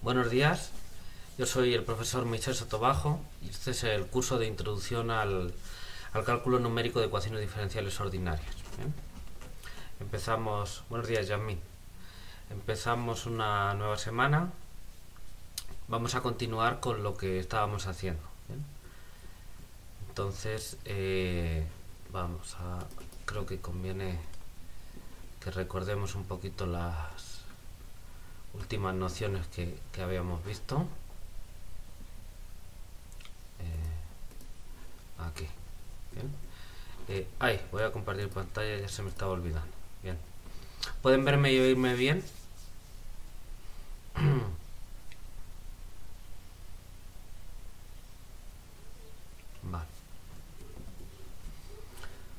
Buenos días, yo soy el profesor Michel Sotobajo y este es el curso de introducción al cálculo numérico de ecuaciones diferenciales ordinarias. ¿Bien? Empezamos, buenos días Yasmin, empezamos una nueva semana, vamos a continuar con lo que estábamos haciendo. ¿Bien? Entonces, creo que conviene que recordemos un poquito las últimas nociones que habíamos visto. Aquí. Bien. Voy a compartir pantalla, ya se me estaba olvidando. Bien. ¿Pueden verme y oírme bien? Vale.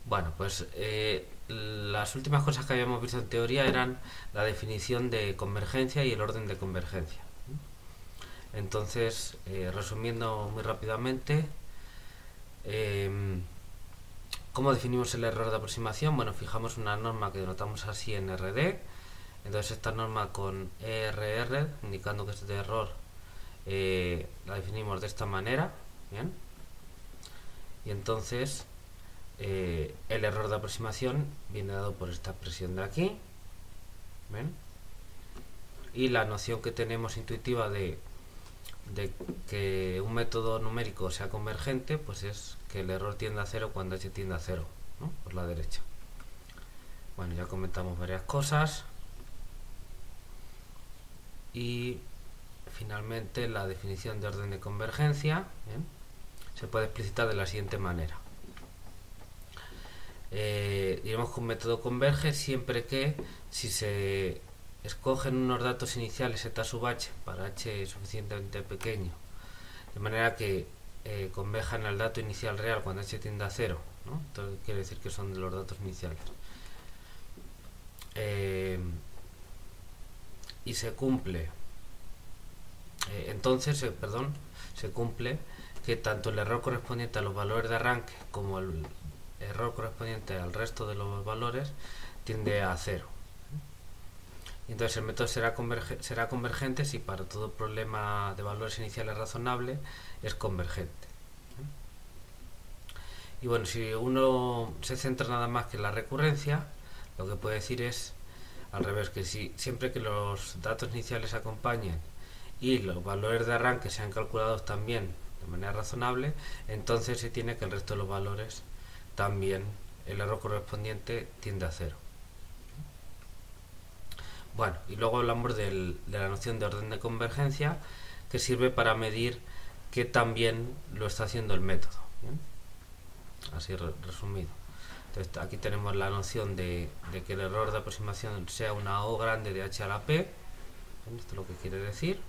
Bueno, pues las últimas cosas que habíamos visto en teoría eran la definición de convergencia y el orden de convergencia. Entonces, resumiendo muy rápidamente, ¿cómo definimos el error de aproximación? Bueno, fijamos una norma que denotamos así en RD. Entonces esta norma con ERR, indicando que es de error, la definimos de esta manera. Bien. Y entonces el error de aproximación viene dado por esta expresión de aquí. ¿Ven? Y la noción que tenemos intuitiva de que un método numérico sea convergente, pues es que el error tiende a cero cuando h tiende a cero, ¿no? Por la derecha. Bueno, ya comentamos varias cosas. Y finalmente la definición de orden de convergencia, ¿bien? Se puede explicitar de la siguiente manera. Diremos que un método converge siempre que, si se escogen unos datos iniciales z sub h para h suficientemente pequeño, de manera que converjan al dato inicial real cuando h tiende a cero, ¿no? Entonces quiere decir que son de los datos iniciales. Y se cumple, se cumple que tanto el error correspondiente a los valores de arranque como el error correspondiente al resto de los valores tiende a cero. Y entonces el método será convergente si para todo problema de valores iniciales razonable es convergente. Y bueno, si uno se centra nada más que en la recurrencia, lo que puede decir es al revés, que si siempre que los datos iniciales acompañen y los valores de arranque sean calculados también de manera razonable, entonces se tiene que el resto de los valores también, el error correspondiente tiende a cero. Bueno, y luego hablamos de la noción de orden de convergencia, que sirve para medir que también lo está haciendo el método. ¿Bien? Así resumido. Entonces aquí tenemos la noción de que el error de aproximación sea una O grande de h a la p. ¿Bien? Esto es lo que quiere decir.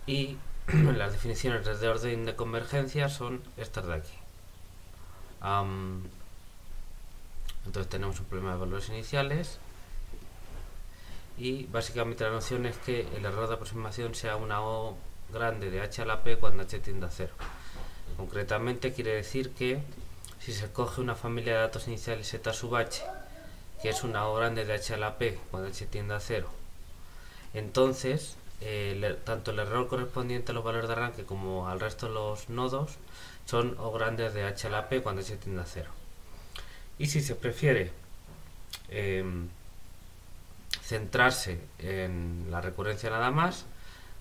Y las definiciones de orden de convergencia son estas de aquí. Entonces tenemos un problema de valores iniciales y básicamente la noción es que el error de aproximación sea una O grande de h a la p cuando h tiende a cero. Concretamente quiere decir que si se coge una familia de datos iniciales z sub h, que es una O grande de h a la p cuando h tiende a cero, entonces tanto el error correspondiente a los valores de arranque como al resto de los nodos son O grandes de h a la p cuando h tiende a cero. Y si se prefiere centrarse en la recurrencia nada más,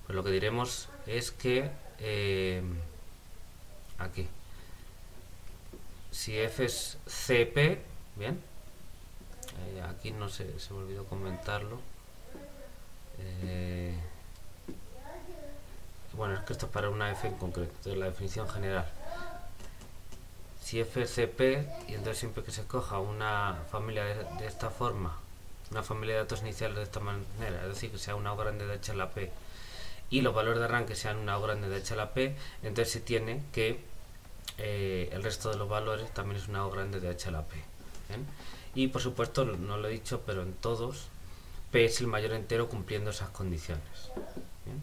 pues lo que diremos es que aquí, si f es cp, bien, aquí no se me olvidó comentarlo, bueno, es que esto es para una f en concreto, entonces la definición general, si f es cp, y entonces siempre que se coja una familia de esta forma, una familia de datos iniciales de esta manera, es decir, que sea una O grande de h a la p y los valores de arranque sean una O grande de h a la p, entonces se tiene que el resto de los valores también es una O grande de h a la p. ¿Bien? Y por supuesto, no lo he dicho, pero en todos p es el mayor entero cumpliendo esas condiciones. ¿Bien?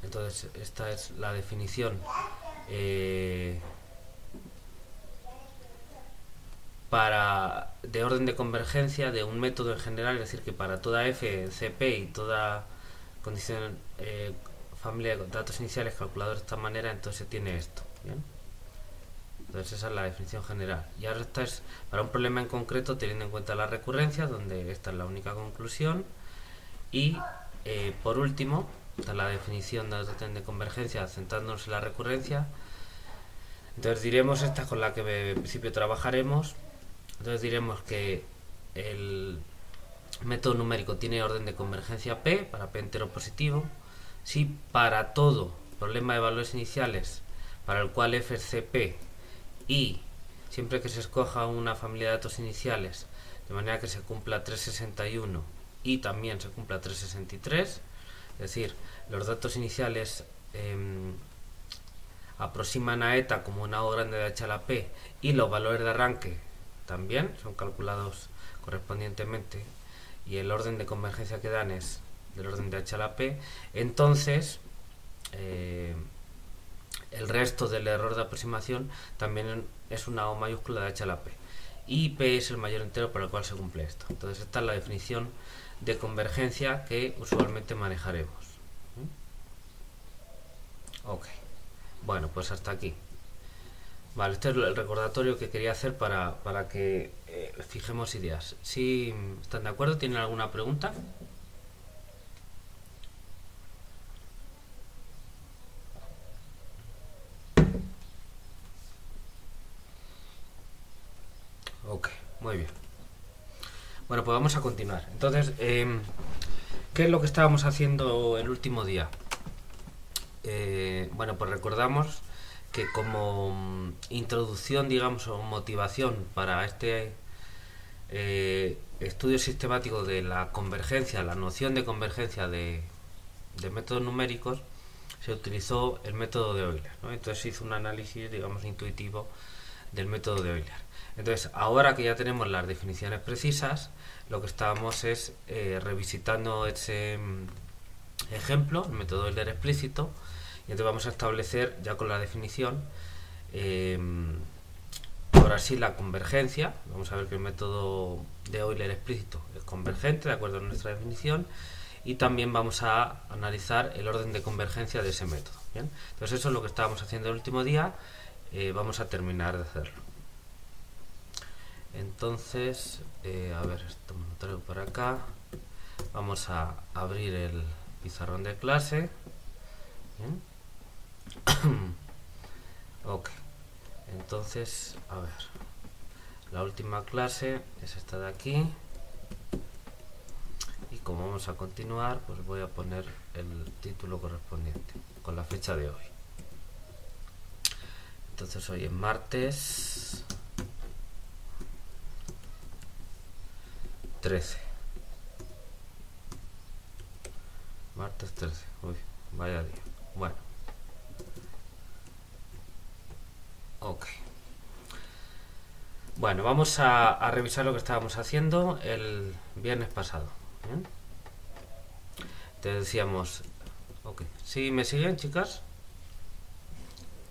Entonces esta es la definición de orden de convergencia de un método en general, es decir, que para toda f en CP y toda condición familia de datos iniciales calculados de esta manera, entonces se tiene esto. ¿Bien? Entonces esa es la definición general. Y ahora esta es para un problema en concreto, teniendo en cuenta la recurrencia, donde esta es la única conclusión. Y por último, esta es la definición de orden de convergencia, centrándonos en la recurrencia. Entonces diremos, esta con la que en principio trabajaremos. Entonces diremos que el método numérico tiene orden de convergencia P, para P entero positivo, si para todo problema de valores iniciales para el cual f es CP y siempre que se escoja una familia de datos iniciales de manera que se cumpla 361 y también se cumpla 363, es decir, los datos iniciales aproximan a eta como una O grande de h a la P y los valores de arranque también son calculados correspondientemente y el orden de convergencia que dan es del orden de h a la P, entonces el resto del error de aproximación también es una O mayúscula de h a la P y P es el mayor entero para el cual se cumple esto. Entonces esta es la definición de convergencia que usualmente manejaremos. Ok, bueno, pues hasta aquí. Vale, este es el recordatorio que quería hacer para que fijemos ideas. ¿Sí están de acuerdo? ¿Tienen alguna pregunta? Ok, muy bien. Bueno, pues vamos a continuar. Entonces, ¿qué es lo que estábamos haciendo el último día? Bueno, pues recordamos que como introducción, digamos, o motivación para este estudio sistemático de la convergencia, la noción de convergencia de métodos numéricos, se utilizó el método de Euler, ¿no? Entonces se hizo un análisis, digamos, intuitivo del método de Euler. Entonces, ahora que ya tenemos las definiciones precisas, lo que estábamos es revisitando ese ejemplo, el método Euler explícito, y entonces vamos a establecer ya con la definición ahora sí la convergencia. Vamos a ver que el método de Euler explícito es convergente de acuerdo a nuestra definición, y también vamos a analizar el orden de convergencia de ese método. ¿Bien? Entonces eso es lo que estábamos haciendo el último día, vamos a terminar de hacerlo. Entonces, a ver, esto me lo traigo por acá, vamos a abrir el pizarrón de clase. ¿Bien? Ok, entonces, a ver, la última clase es esta de aquí, y como vamos a continuar, pues voy a poner el título correspondiente con la fecha de hoy. Entonces hoy es martes 13. Martes 13. Uy, vaya día. Bueno. Ok. Bueno, vamos a revisar lo que estábamos haciendo el viernes pasado. ¿Bien? Te decíamos... Ok. ¿Sí me siguen, chicas?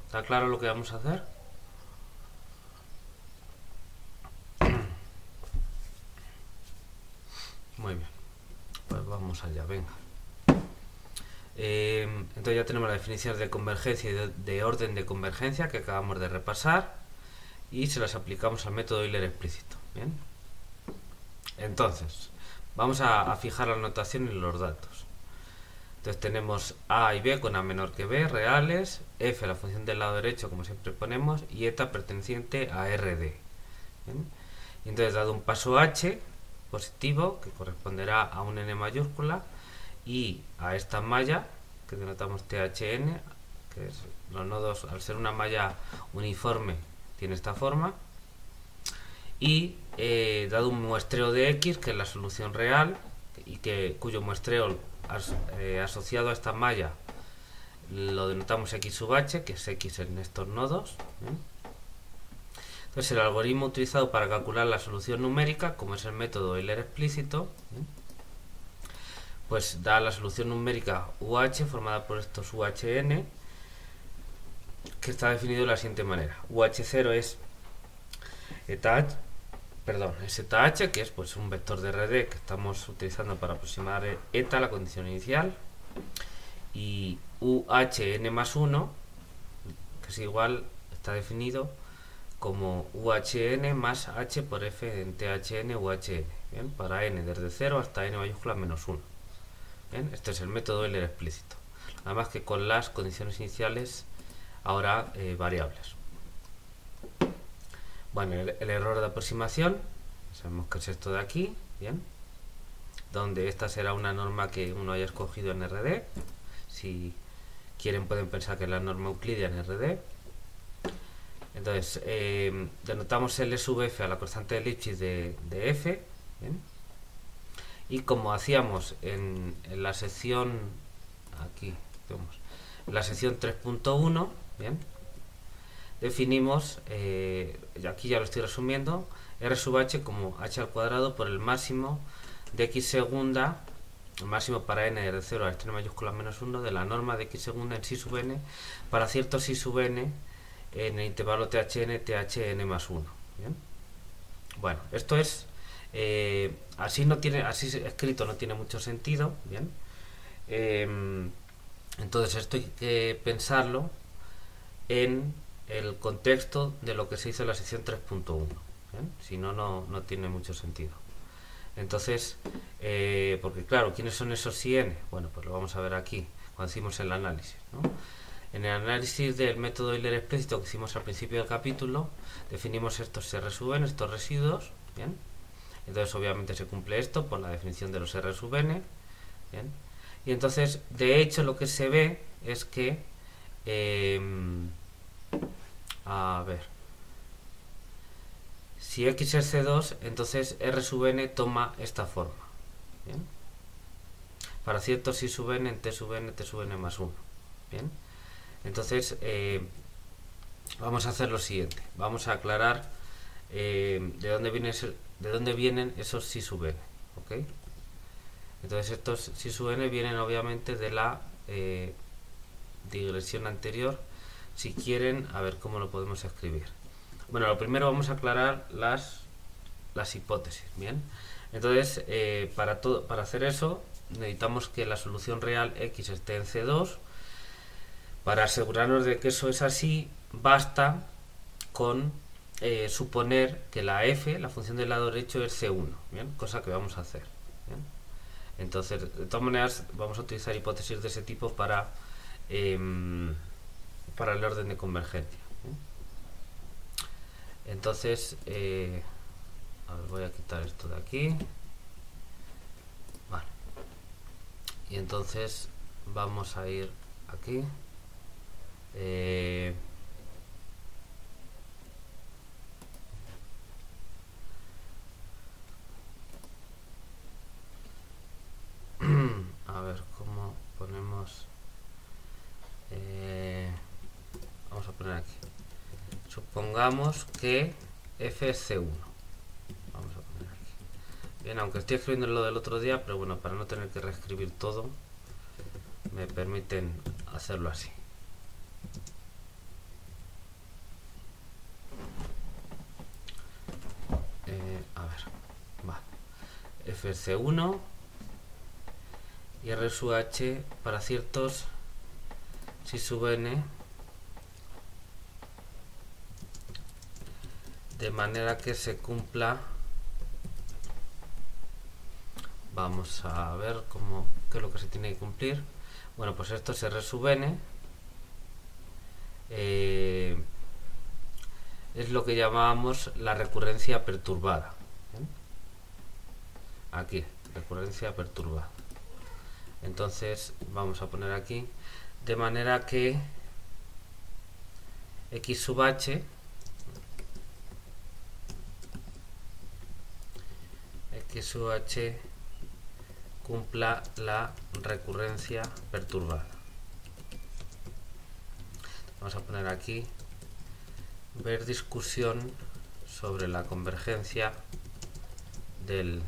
¿Está claro lo que vamos a hacer? Muy bien. Pues vamos allá, venga. Entonces ya tenemos la definición de convergencia y de orden de convergencia que acabamos de repasar y se las aplicamos al método Euler explícito. ¿Bien? Entonces, vamos a fijar la notación y los datos. Entonces tenemos A y B con A menor que B reales, F la función del lado derecho como siempre ponemos y eta perteneciente a RD. ¿Bien? Y entonces dado un paso H positivo que corresponderá a un N mayúscula y a esta malla que denotamos THN, que es los nodos, al ser una malla uniforme tiene esta forma, y dado un muestreo de X que es la solución real y cuyo muestreo asociado a esta malla lo denotamos X sub H, que es X en estos nodos. Entonces el algoritmo utilizado para calcular la solución numérica, como es el método Euler explícito, pues da la solución numérica UH formada por estos UHN, que está definido de la siguiente manera. UH0 es eta H, perdón, SH, que es pues un vector de RD que estamos utilizando para aproximar eta, la condición inicial, y UHN más 1, que es igual, está definido como UHN más H por F en THN UHN, ¿bien? Para n desde 0 hasta n mayúscula menos 1. ¿Bien? Este es el método Euler explícito, además que con las condiciones iniciales ahora variables. Bueno, el error de aproximación, sabemos que es esto de aquí, ¿bien? Donde esta será una norma que uno haya escogido en RD. Si quieren pueden pensar que es la norma euclidia en RD. Entonces, denotamos L sub f a la constante de Lipschitz de f, ¿bien? Y como hacíamos en la sección, aquí vemos, en la sección 3.1, ¿bien? Definimos, aquí ya lo estoy resumiendo, R sub h como h al cuadrado por el máximo de x segunda, el máximo para n desde 0 a n mayúscula menos 1 de la norma de x segunda en psi sub n para cierto psi sub n en el intervalo THN más 1. ¿Bien? Bueno, esto es así escrito no tiene mucho sentido, ¿bien? Entonces esto hay que pensarlo en el contexto de lo que se hizo en la sección 3.1, si no, no tiene mucho sentido. Entonces, porque claro, ¿quiénes son esos psi n? Bueno, pues lo vamos a ver aquí cuando hicimos el análisis, ¿no? En el análisis del método Euler explícito que hicimos al principio del capítulo, definimos estos R sub n, estos residuos, ¿bien? Entonces obviamente se cumple esto por la definición de los R sub n, ¿bien? Y entonces, de hecho, lo que se ve es que a ver, si x es C2, entonces R sub n toma esta forma, ¿bien? Para cierto psi sub n en T sub n más 1, ¿bien? Entonces, vamos a hacer lo siguiente. Vamos a aclarar de dónde vienen esos psi sub n, ¿ok? Entonces, estos psi sub n vienen obviamente de la digresión anterior. Si quieren, a ver cómo lo podemos escribir. Bueno, lo primero vamos a aclarar las hipótesis, ¿bien? Entonces, para hacer eso, necesitamos que la solución real x esté en C2. Para asegurarnos de que eso es así, basta con suponer que la f, la función del lado derecho, es C1, ¿bien? Cosa que vamos a hacer, ¿bien? Entonces, de todas maneras, vamos a utilizar hipótesis de ese tipo para el orden de convergencia, ¿bien? Entonces, a ver, voy a quitar esto de aquí. Vale. Y entonces vamos a ir aquí. A ver cómo ponemos. Vamos a poner aquí. Supongamos que f es C1. Vamos a poner aquí. Bien, aunque estoy escribiendo lo del otro día, pero bueno, para no tener que reescribir todo, me permiten hacerlo así. A ver, va. F es C1 y R sub h para ciertos psi sub n, de manera que se cumpla. Vamos a ver qué es lo que se tiene que cumplir. Bueno, pues esto es R sub n, es lo que llamábamos la recurrencia perturbada, ¿bien? Aquí, recurrencia perturbada. Entonces vamos a poner aquí, de manera que x sub h cumpla la recurrencia perturbada. Vamos a poner aquí, ver discusión sobre la convergencia del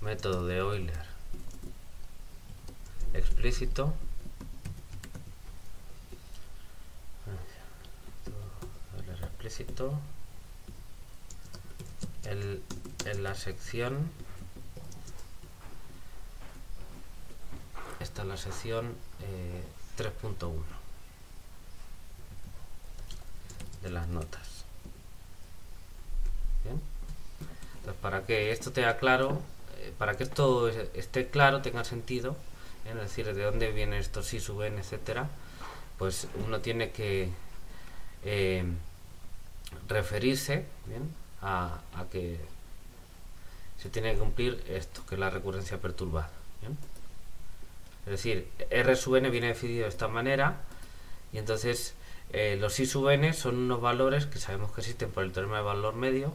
método de Euler explícito. Euler explícito. en la sección, esta es la sección 3.1 de las notas. Bien, entonces para que esto tenga claro, para que esto esté claro, tenga sentido, es decir, de dónde vienen estos si sub n, etcétera, pues uno tiene que referirse, ¿bien?, a que se tiene que cumplir esto, que es la recurrencia perturbada, ¿bien? Es decir, R sub n viene definido de esta manera, y entonces los I sub n son unos valores que sabemos que existen por el teorema de valor medio,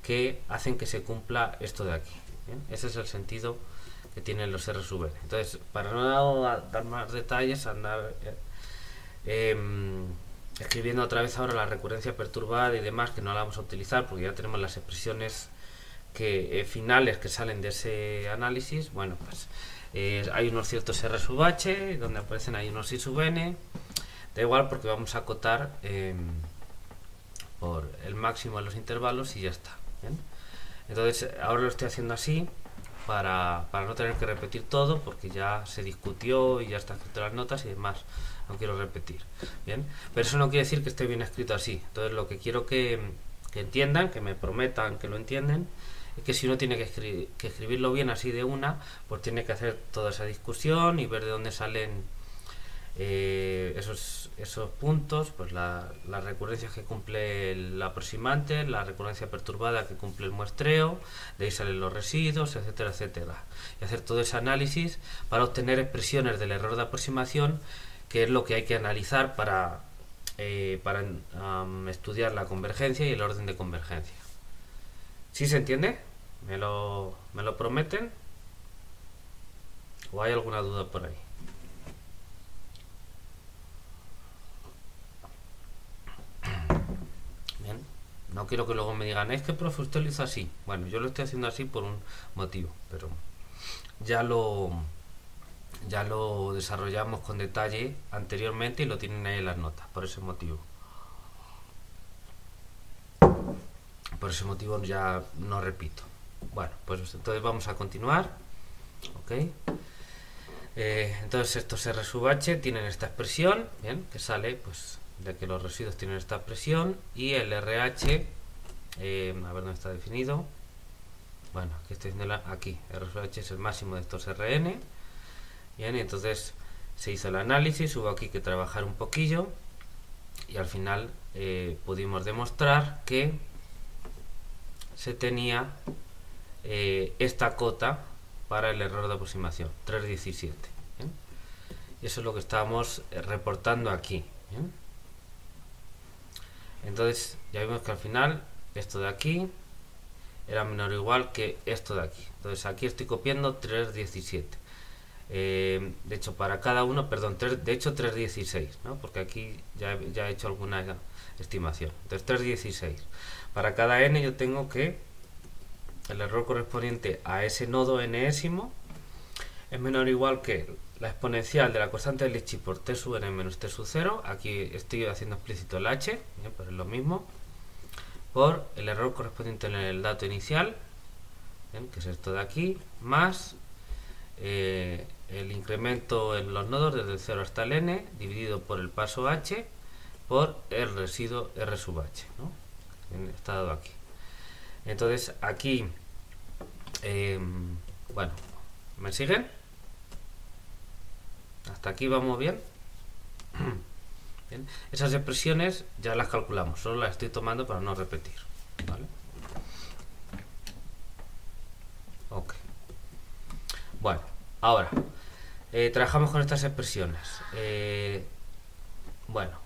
que hacen que se cumpla esto de aquí, ¿bien? Ese es el sentido que tienen los R sub n. Entonces, para no dar más detalles, andar escribiendo otra vez ahora la recurrencia perturbada y demás, que no la vamos a utilizar porque ya tenemos las expresiones finales que salen de ese análisis. Bueno, pues hay unos ciertos R sub h donde aparecen ahí unos I sub n, da igual porque vamos a acotar por el máximo de los intervalos y ya está, ¿bien? Entonces ahora lo estoy haciendo así para no tener que repetir todo, porque ya se discutió y ya está escrito las notas y demás, no quiero repetir, ¿bien? Pero eso no quiere decir que esté bien escrito así. Entonces lo que quiero que entiendan, que me prometan que lo entienden, es que si uno tiene que escribirlo bien así de una, pues tiene que hacer toda esa discusión y ver de dónde salen esos puntos, pues las recurrencias que cumple el aproximante, la recurrencia perturbada que cumple el muestreo, de ahí salen los residuos, etcétera, etcétera, y hacer todo ese análisis para obtener expresiones del error de aproximación, que es lo que hay que analizar para estudiar la convergencia y el orden de convergencia. ¿Sí se entiende? ¿Me lo prometen? ¿O hay alguna duda por ahí? Bien, no quiero que luego me digan, es que profe, usted lo hizo así. Bueno, yo lo estoy haciendo así por un motivo, pero ya lo desarrollamos con detalle anteriormente y lo tienen ahí en las notas, por ese motivo. Por ese motivo ya no repito. Bueno, pues entonces vamos a continuar. Ok. Entonces estos R sub h tienen esta expresión, bien, que sale pues de que los residuos tienen esta expresión, y el RH, a ver dónde está definido. Bueno, aquí estoy diciendo aquí, R sub h es el máximo de estos Rn. Bien, y entonces se hizo el análisis, hubo aquí que trabajar un poquillo y al final pudimos demostrar que se tenía esta cota para el error de aproximación, 3.17. ¿Bien? Y eso es lo que estábamos reportando aquí. ¿Bien? Entonces ya vimos que al final esto de aquí era menor o igual que esto de aquí. Entonces aquí estoy copiando 3.17. De hecho para cada uno, perdón, de hecho 3.16, ¿no? Porque aquí ya he hecho alguna estimación. Entonces 3.16. Para cada n yo tengo que el error correspondiente a ese nodo enésimo es menor o igual que la exponencial de la constante de Lipschitz por t sub n menos t sub 0, aquí estoy haciendo explícito el h, pero es lo mismo, por el error correspondiente en el dato inicial, ¿bien?, que es esto de aquí, más el incremento en los nodos desde el 0 hasta el n, dividido por el paso h, por el residuo r sub h, ¿no? Está dado aquí. Entonces aquí, bueno, ¿me siguen? Hasta aquí vamos bien. Bien. Esas expresiones ya las calculamos, solo las estoy tomando para no repetir, ¿vale? Ok. Bueno, ahora trabajamos con estas expresiones. Bueno,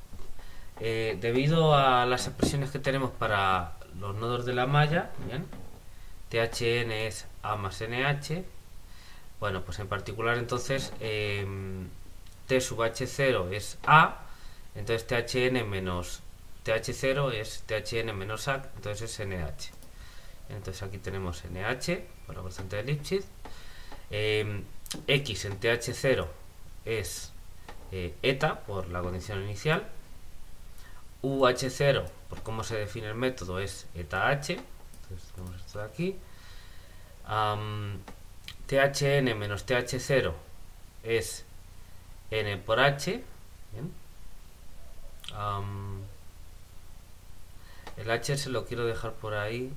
debido a las expresiones que tenemos para los nodos de la malla, ¿bien?, THN es A más NH. Bueno, pues en particular entonces T sub H0 es A, entonces THN menos TH0 es THN menos A, entonces es NH. Entonces aquí tenemos NH por la constante de Lipschitz. X en TH0 es eta por la condición inicial. UH0, por cómo se define el método, es eta H. Entonces tenemos esto de aquí. THN menos TH0 es N por H. ¿Bien? El H se lo quiero dejar por ahí.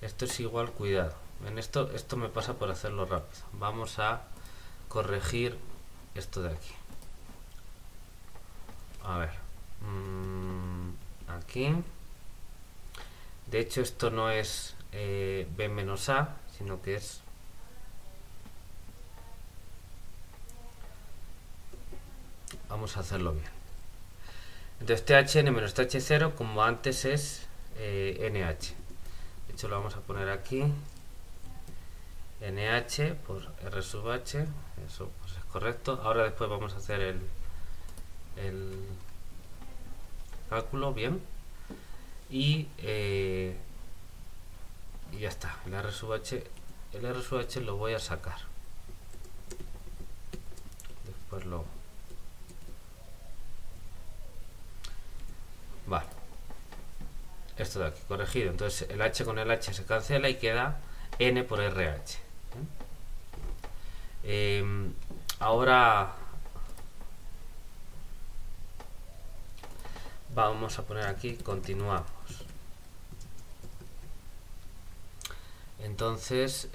Esto es igual, cuidado. En esto me pasa por hacerlo rápido. Vamos a corregir esto de aquí. A ver. Aquí. De hecho, esto no es B menos A, sino que es... Vamos a hacerlo bien. Entonces THN menos TH0, como antes, es NH. De hecho, lo vamos a poner aquí. NH por R sub H. Eso pues es correcto. Ahora después vamos a hacer el cálculo bien. Y ya está. El R sub H lo voy a sacar. Después lo... Vale. Esto de aquí, corregido. Entonces el H con el H se cancela y queda N por RH. Ahora vamos a poner aquí, continuamos. Entonces,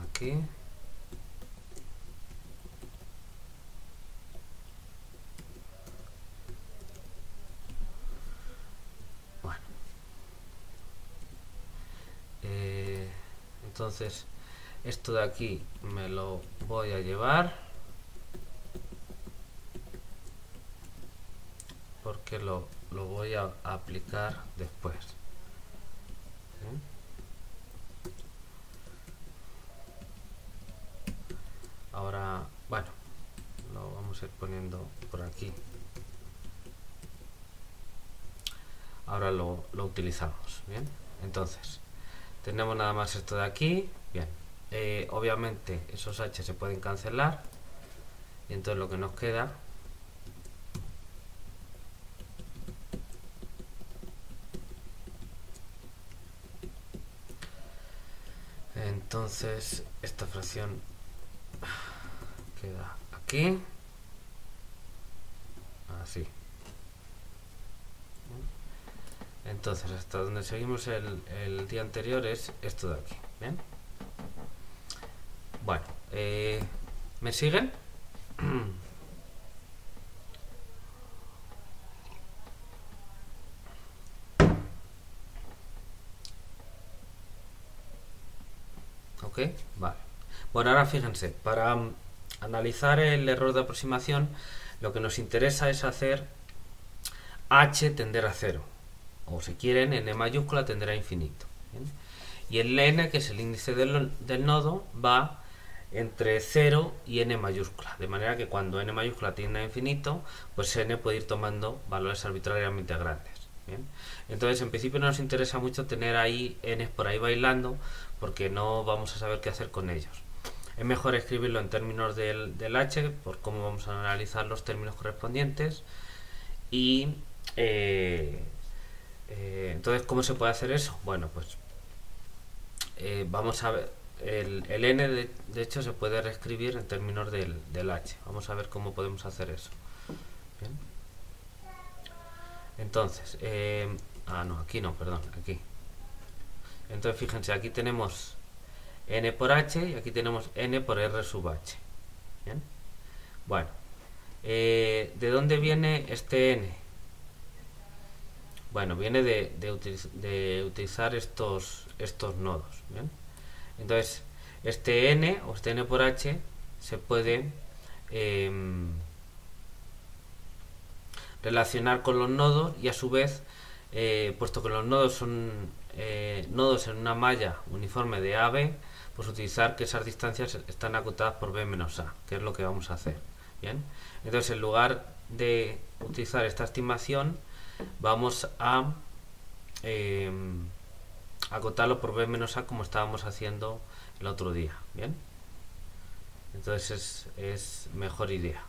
aquí. Bueno. Entonces, esto de aquí me lo voy a llevar. Porque lo voy a aplicar después. Ahora, bueno, lo vamos a ir poniendo por aquí. Ahora lo utilizamos, ¿bien? Entonces, tenemos nada más esto de aquí, bien. Obviamente esos H se pueden cancelar y entonces lo que nos queda entonces esta fracción queda aquí, así. Entonces hasta donde seguimos el día anterior es esto de aquí, ¿bien? Bueno, ¿me siguen? Ok, vale. Bueno, ahora fíjense, para analizar el error de aproximación, lo que nos interesa es hacer H tender a 0. O si quieren, N mayúscula tender a infinito. ¿Bien? Y el N, que es el índice del nodo, va entre 0 y N mayúscula. De manera que cuando N mayúscula tiende a infinito, pues N puede ir tomando valores arbitrariamente grandes. ¿Bien? Entonces, en principio no nos interesa mucho tener ahí N por ahí bailando, porque no vamos a saber qué hacer con ellos. Es mejor escribirlo en términos del H, por cómo vamos a analizar los términos correspondientes. Y entonces, ¿cómo se puede hacer eso? Bueno, pues vamos a ver. El N de hecho se puede reescribir en términos del H. Vamos a ver cómo podemos hacer eso. ¿Bien? Entonces, no, aquí no, perdón, aquí. Entonces fíjense, aquí tenemos N por H y aquí tenemos N por R sub H. ¿Bien? Bueno, ¿de dónde viene este N? Bueno, viene de utilizar estos nodos. ¿Bien? Entonces, este N o este N por H se puede relacionar con los nodos y a su vez, puesto que los nodos son nodos en una malla uniforme de A a B, pues utilizar que esas distancias están acotadas por B menos A, que es lo que vamos a hacer. Bien, entonces en lugar de utilizar esta estimación, vamos a acotarlo por B menos A como estábamos haciendo el otro día. Bien, entonces es mejor idea.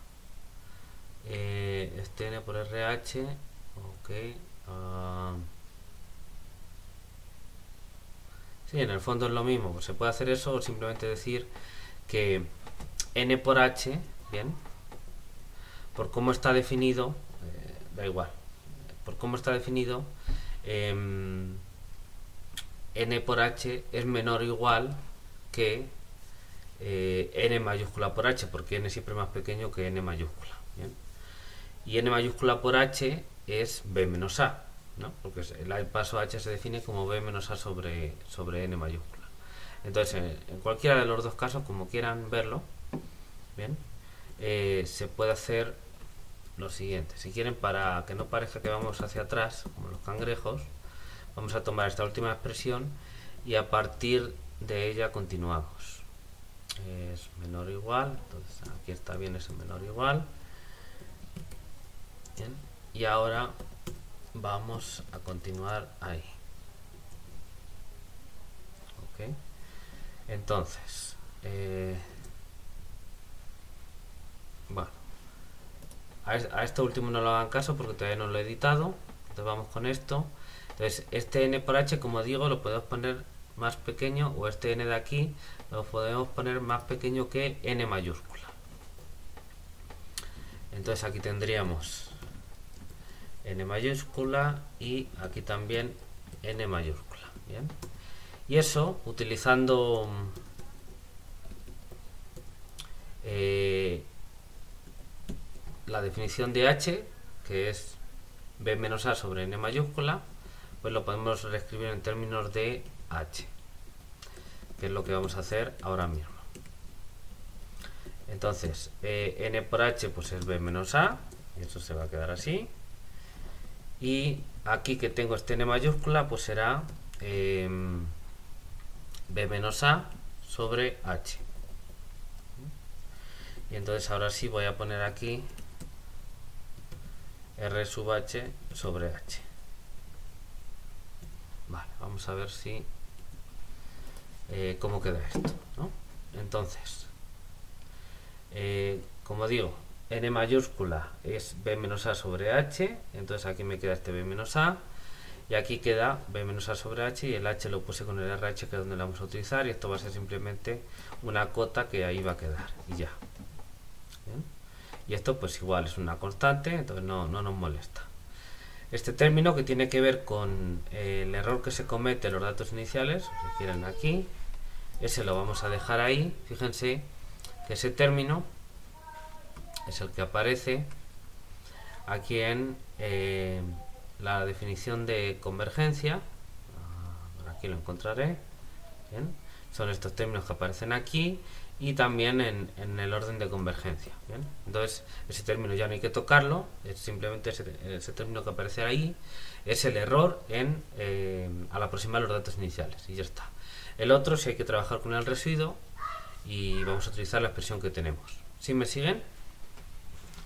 Este N por RH, ok. Sí, en el fondo es lo mismo. Pues se puede hacer eso o simplemente decir que n por h, bien, por cómo está definido, da igual, por cómo está definido, n por h es menor o igual que n mayúscula por h, porque n siempre es más pequeño que n mayúscula, ¿bien? Y n mayúscula por h es b menos a, ¿no? Porque el paso h se define como b menos a sobre n mayúscula. Entonces, en cualquiera de los dos casos, como quieran verlo, bien, se puede hacer lo siguiente. Si quieren, para que no parezca que vamos hacia atrás, como los cangrejos, vamos a tomar esta última expresión y a partir de ella continuamos. Es menor o igual, entonces aquí está bien ese menor o igual. Bien, y ahora vamos a continuar ahí. Ok, entonces bueno, a esto último no lo hagan caso porque todavía no lo he editado. Entonces vamos con esto. Entonces este n por h, como digo, lo podemos poner más pequeño, o este n de aquí lo podemos poner más pequeño que n mayúscula. Entonces aquí tendríamos n mayúscula y aquí también n mayúscula. Bien, y eso utilizando la definición de h, que es b menos a sobre n mayúscula, pues lo podemos reescribir en términos de h, que es lo que vamos a hacer ahora mismo. Entonces n por h pues es b menos a, y eso se va a quedar así, y aquí que tengo este n mayúscula pues será b menos a sobre h. Y entonces ahora sí voy a poner aquí r sub h sobre h. Vale, vamos a ver si cómo queda esto, ¿no? Entonces, como digo, n mayúscula es b menos a sobre h, entonces aquí me queda este b menos a, y aquí queda b menos a sobre h, y el h lo puse con el RH, que es donde lo vamos a utilizar, y esto va a ser simplemente una cota que ahí va a quedar, y ya. ¿Bien? Y esto pues igual es una constante, entonces no nos molesta. Este término que tiene que ver con el error que se comete en los datos iniciales, si quieren aquí, ese lo vamos a dejar ahí. Fíjense que ese término es el que aparece aquí en la definición de convergencia. Aquí lo encontraré. Bien, son estos términos que aparecen aquí y también en el orden de convergencia. Bien, entonces ese término ya no hay que tocarlo, es simplemente ese término que aparece ahí es el error al aproximar los datos iniciales, y ya está. El otro sí hay que trabajar con el residuo y vamos a utilizar la expresión que tenemos. ¿Sí me siguen?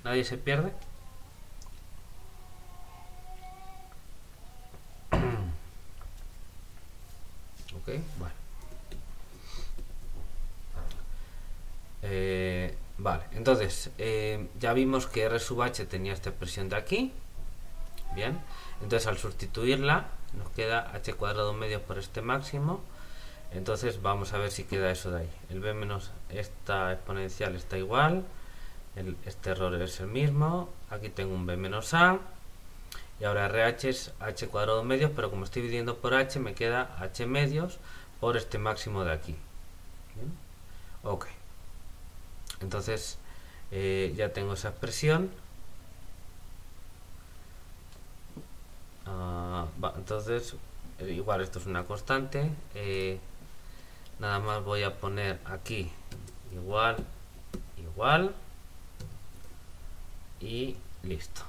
¿Nadie se pierde? Ok, bueno. Vale, entonces ya vimos que r sub h tenía esta expresión de aquí. Bien, entonces al sustituirla nos queda h cuadrado medios por este máximo. Entonces vamos a ver si queda eso de ahí. El b menos esta exponencial está igual, este error es el mismo, aquí tengo un b menos a, y ahora RH es h cuadrado medios, pero como estoy dividiendo por h me queda h medios por este máximo de aquí. ¿Bien? Ok, entonces ya tengo esa expresión. Entonces igual esto es una constante, nada más voy a poner aquí igual, igual, y listo.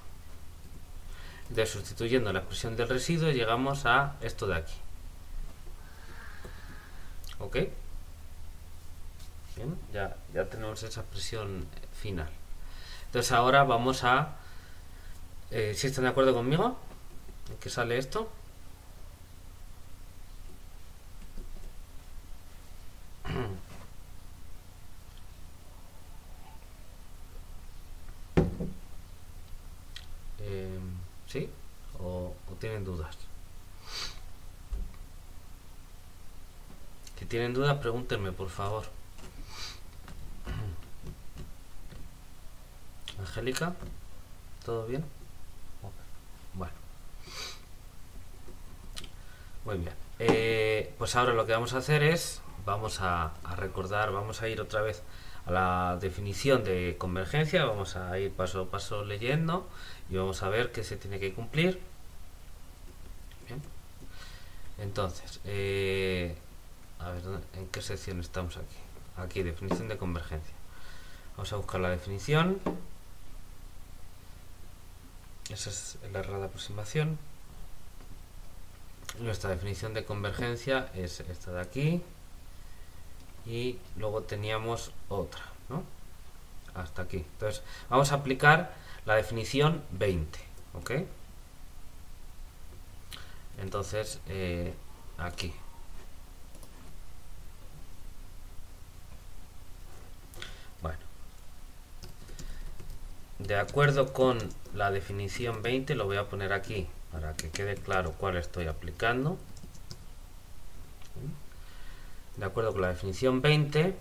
Entonces, sustituyendo la expresión del residuo llegamos a esto de aquí. ¿Ok? Bien, ya tenemos esa expresión final. Entonces ahora vamos a si están de acuerdo conmigo en que sale esto. ¿Sí? ¿O tienen dudas? Si tienen dudas, pregúntenme, por favor. Angélica, ¿todo bien? Bueno, muy bien. Pues ahora lo que vamos a hacer es, vamos a recordar, vamos a ir otra vez a la definición de convergencia, vamos a ir paso a paso leyendo y vamos a ver qué se tiene que cumplir. Bien. Entonces, a ver, ¿en qué sección estamos aquí? Aquí, definición de convergencia. Vamos a buscar la definición. Esa es la errada aproximación. Nuestra definición de convergencia es esta de aquí. Y luego teníamos otra, ¿no? Hasta aquí. Entonces, vamos a aplicar la definición 20, ¿ok? Entonces, aquí. Bueno. De acuerdo con la definición 20, lo voy a poner aquí para que quede claro cuál estoy aplicando. De acuerdo con la definición 20,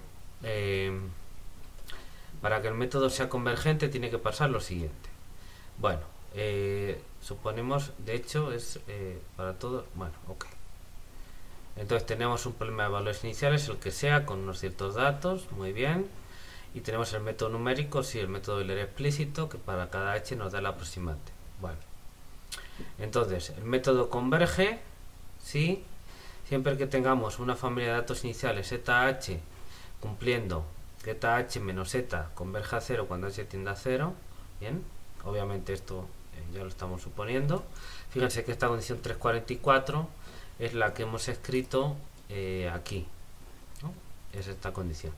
para que el método sea convergente tiene que pasar lo siguiente. Bueno, suponemos, de hecho, es para todo. Bueno, ok. Entonces tenemos un problema de valores iniciales, el que sea, con unos ciertos datos, muy bien. Y tenemos el método numérico, sí, el método Euler explícito, que para cada h nos da el aproximante. Bueno, entonces, el método converge, sí, siempre que tengamos una familia de datos iniciales ZH cumpliendo ZH menos Z converge a 0 cuando h tiende a 0, bien, obviamente esto ya lo estamos suponiendo. Fíjense que esta condición 344 es la que hemos escrito aquí, ¿no? Es esta condición.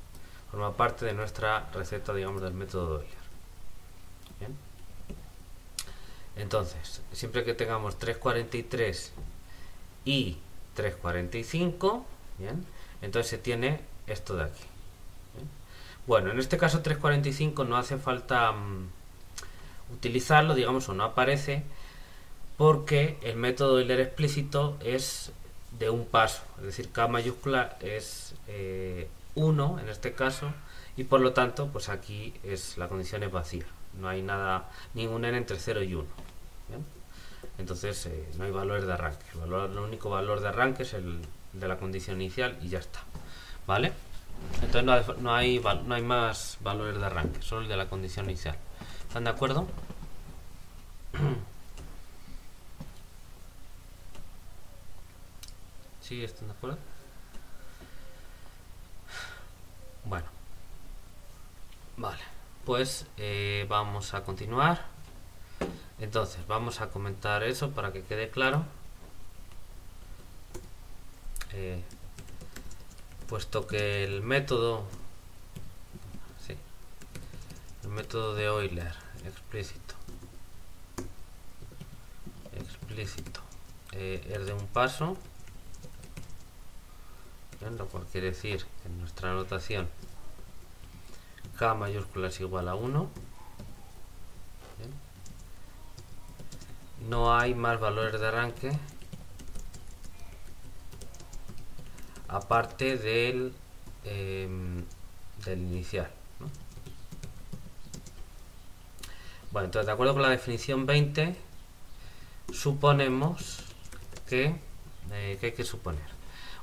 Forma parte de nuestra receta, digamos, del método de Euler. Bien. Entonces, siempre que tengamos 343 y 345, bien, entonces se tiene esto de aquí. Bien. Bueno, en este caso 345 no hace falta utilizarlo, digamos, o no aparece, porque el método Euler explícito es de un paso, es decir, K mayúscula es 1 en este caso, y por lo tanto pues aquí es la condición es vacía, no hay nada, ningún n entre 0 y 1. ¿Bien? Entonces no hay valores de arranque, el único valor de arranque es el de la condición inicial y ya está, ¿vale? Entonces no hay más valores de arranque, solo el de la condición inicial. ¿Están de acuerdo? ¿Sí están de acuerdo? Bueno, vale, pues vamos a continuar. Entonces vamos a comentar eso para que quede claro, puesto que el método de Euler explícito es de un paso, ¿bien? Lo cual quiere decir que en nuestra notación K mayúscula es igual a 1. ¿Bien? No hay más valores de arranque aparte del inicial, ¿no? Bueno, entonces de acuerdo con la definición 20 suponemos que ¿qué hay que suponer?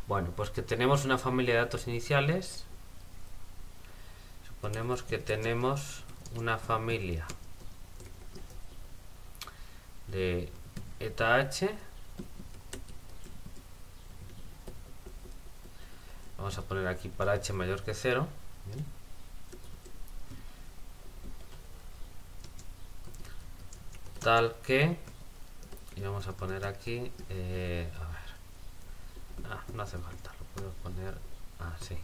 Bueno, pues que tenemos una familia de datos iniciales. Suponemos que tenemos una familia de eta h. Vamos a poner aquí para h mayor que 0. ¿Bien? Tal que, y vamos a poner aquí, a ver, no hace falta, lo puedo poner así.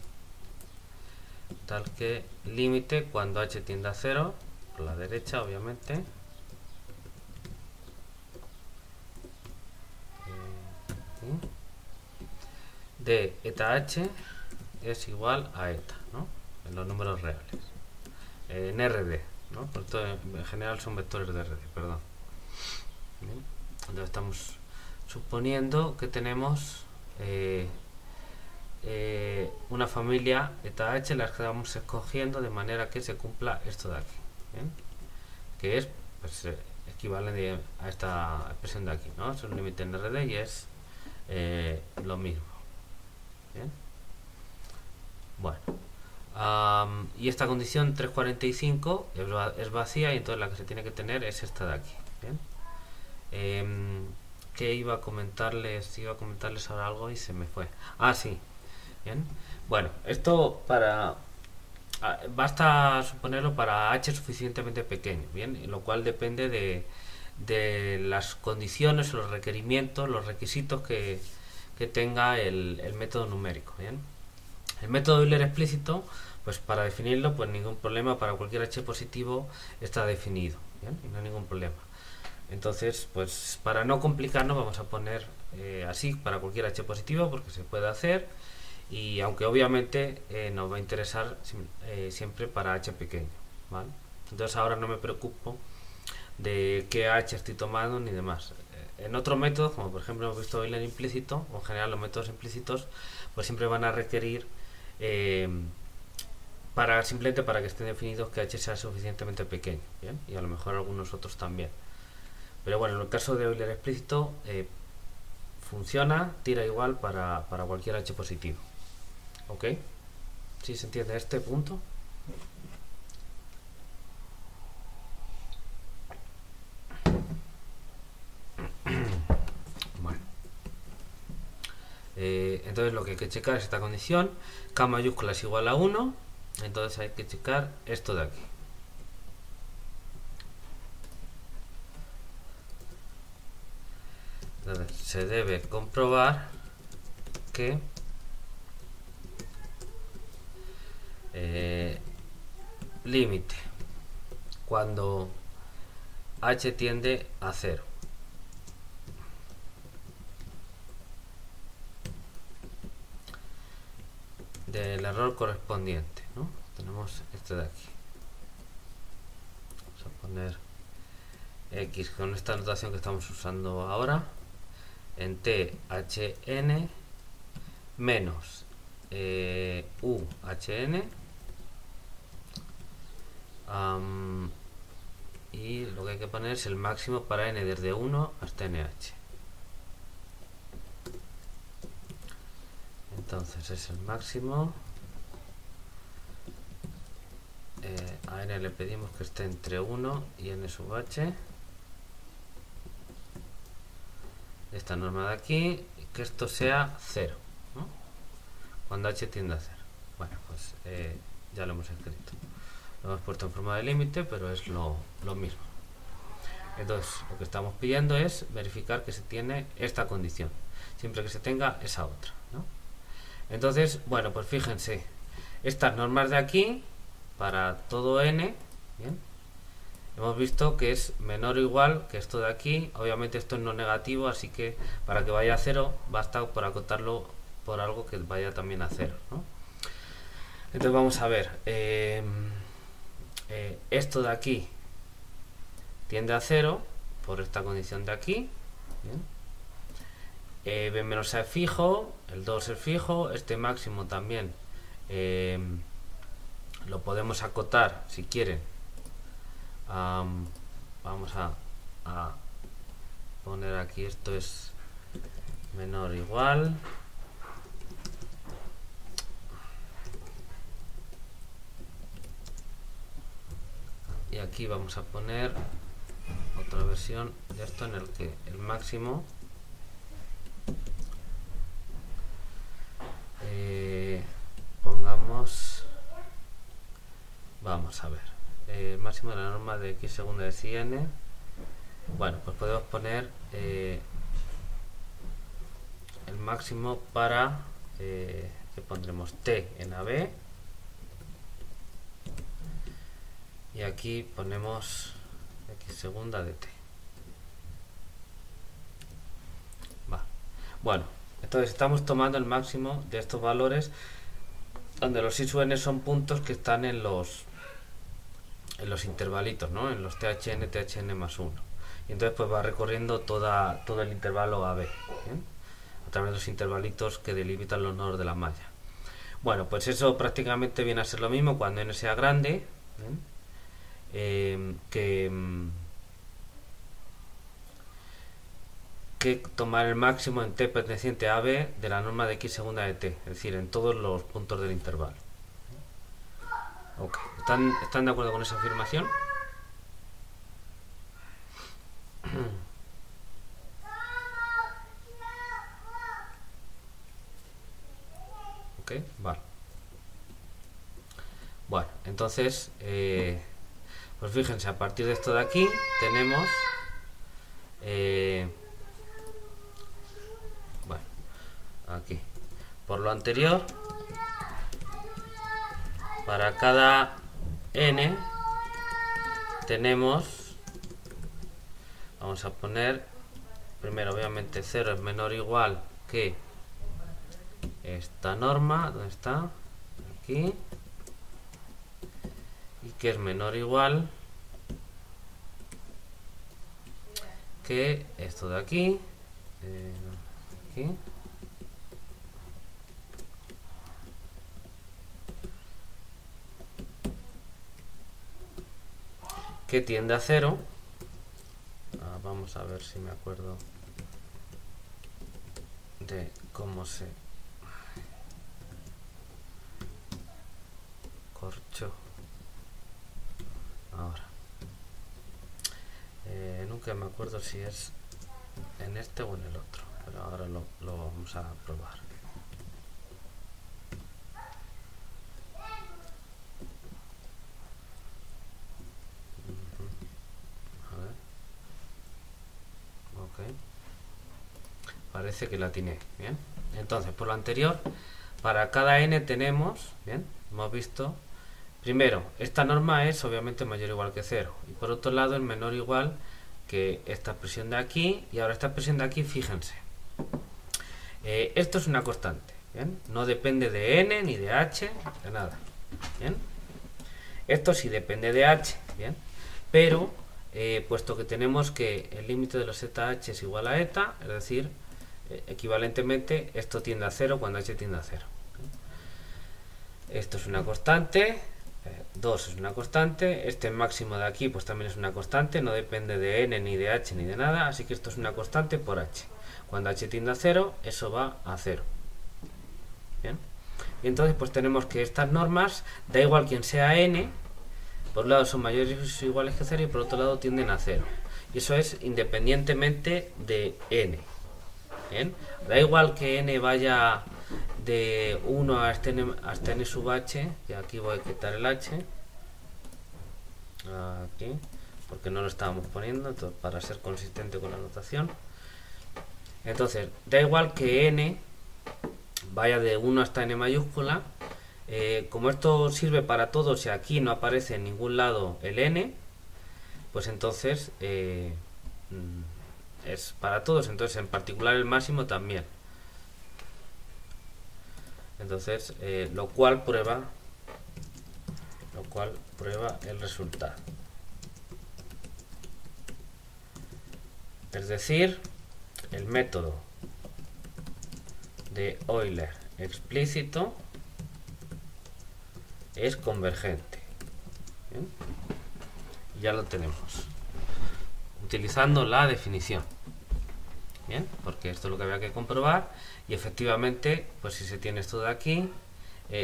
Tal que límite cuando h tiende a 0, por la derecha obviamente, de eta h es igual a eta, ¿no? En los números reales, en RD, ¿no? Por todo, en general son vectores de RD, perdón. Bien. Entonces estamos suponiendo que tenemos una familia eta h, las que vamos escogiendo de manera que se cumpla esto de aquí, ¿bien? Que es pues, equivalente a esta expresión de aquí, ¿no? Es un límite en RD y es lo mismo, ¿bien? Bueno, y esta condición 345 es vacía, y entonces la que se tiene que tener es esta de aquí, ¿bien? Que iba a comentarles ahora algo y se me fue. Sí, bien. Bueno, esto basta suponerlo para h suficientemente pequeño, bien, lo cual depende de las condiciones, los requerimientos, los requisitos que tenga el método numérico, bien. El método Euler explícito, pues para definirlo, pues ningún problema, para cualquier h positivo está definido, bien, y no hay ningún problema. Entonces, pues para no complicarnos vamos a poner así para cualquier h positivo, porque se puede hacer, y aunque obviamente nos va a interesar siempre para h pequeño, ¿vale? Entonces ahora no me preocupo de qué h estoy tomando ni demás. En otros métodos, como por ejemplo hemos visto Euler implícito, o en general los métodos implícitos, pues siempre van a requerir simplemente para que estén definidos que h sea suficientemente pequeño, ¿bien? Y a lo mejor algunos otros también. Pero bueno, en el caso de Euler explícito funciona, tira igual para cualquier h positivo. ¿Ok? ¿Sí se entiende este punto? Bueno. Entonces lo que hay que checar es esta condición. K mayúscula es igual a 1. Entonces hay que checar esto de aquí. Entonces, se debe comprobar que límite cuando h tiende a 0 del error correspondiente, ¿no? Tenemos este de aquí. Vamos a poner x con esta notación que estamos usando ahora en thn menos uhn, y lo que hay que poner es el máximo para n desde 1 hasta nh. Entonces es el máximo. A n le pedimos que esté entre 1 y n sub h. Esta norma de aquí, que esto sea 0, ¿no? Cuando h tiende a 0. Bueno, pues ya lo hemos escrito. Lo hemos puesto en forma de límite, pero es lo mismo. Entonces, lo que estamos pidiendo es verificar que se tiene esta condición, siempre que se tenga esa otra, ¿no? Entonces, bueno, pues fíjense, estas normas de aquí, para todo n, ¿bien? Hemos visto que es menor o igual que esto de aquí. Obviamente esto es no negativo, así que para que vaya a 0 basta por acotarlo por algo que vaya también a 0, ¿no? Entonces vamos a ver, esto de aquí tiende a 0 por esta condición de aquí, ¿bien? B menos A es fijo, el 2 es fijo, este máximo también lo podemos acotar si quieren. Vamos a poner aquí, esto es menor o igual. Y aquí vamos a poner otra versión de esto en el que el máximo pongamos, vamos a ver, el máximo de la norma de x segunda de si n. Bueno, pues podemos poner el máximo para que pondremos t en AB, y aquí ponemos x segunda de t. Bueno, entonces estamos tomando el máximo de estos valores, donde los i sub n son puntos que están en los intervalitos, ¿no? En los thn más 1. Y entonces pues va recorriendo todo el intervalo AB, ¿bien? A través de los intervalitos que delimitan los nodos de la malla. Bueno, pues eso prácticamente viene a ser lo mismo cuando n sea grande, que tomar el máximo en t perteneciente a b de la norma de x segunda de t, es decir, en todos los puntos del intervalo. Okay. ¿Están de acuerdo con esa afirmación? Ok, vale. Bueno, entonces, pues fíjense, a partir de esto de aquí tenemos, bueno, aquí, por lo anterior, para cada n tenemos, vamos a poner, primero obviamente 0 es menor o igual que esta norma, ¿dónde está? Aquí. Y que es menor o igual que esto de aquí, aquí. Que tiende a 0. Vamos a ver si me acuerdo de cómo se corchó ahora. Nunca me acuerdo si es en este o en el otro, pero ahora lo vamos a probar. A ver. Ok. Parece que la atiné. Bien. Entonces, por lo anterior, para cada n tenemos, bien, hemos visto, primero, esta norma es obviamente mayor o igual que 0. Y por otro lado, es menor o igual que esta expresión de aquí. Y ahora esta expresión de aquí, fíjense. Esto es una constante. ¿Bien? No depende de n, ni de h, de nada. ¿Bien? Esto sí depende de h. ¿Bien? Pero, puesto que tenemos que el límite de los zh es igual a eta, es decir, equivalentemente esto tiende a 0 cuando h tiende a 0. Esto es una constante, 2 es una constante, este máximo de aquí pues también es una constante, no depende de n, ni de h, ni de nada, así que esto es una constante por h. Cuando h tiende a 0, eso va a 0. Bien. Y entonces pues tenemos que estas normas, da igual quien sea n, por un lado son mayores o iguales que 0 y por otro lado tienden a 0. Y eso es independientemente de n. Bien. Da igual que n vaya de 1 hasta n sub h, y aquí voy a quitar el h, aquí, porque no lo estábamos poniendo, entonces, para ser consistente con la notación. Entonces, da igual que n vaya de 1 hasta n mayúscula, como esto sirve para todos y aquí no aparece en ningún lado el n, pues entonces es para todos, entonces en particular el máximo también. Entonces, lo cual prueba el resultado. Es decir, el método de Euler explícito es convergente. ¿Bien? Ya lo tenemos. Utilizando la definición. Bien, porque esto es lo que había que comprobar y efectivamente, pues si se tiene esto de aquí,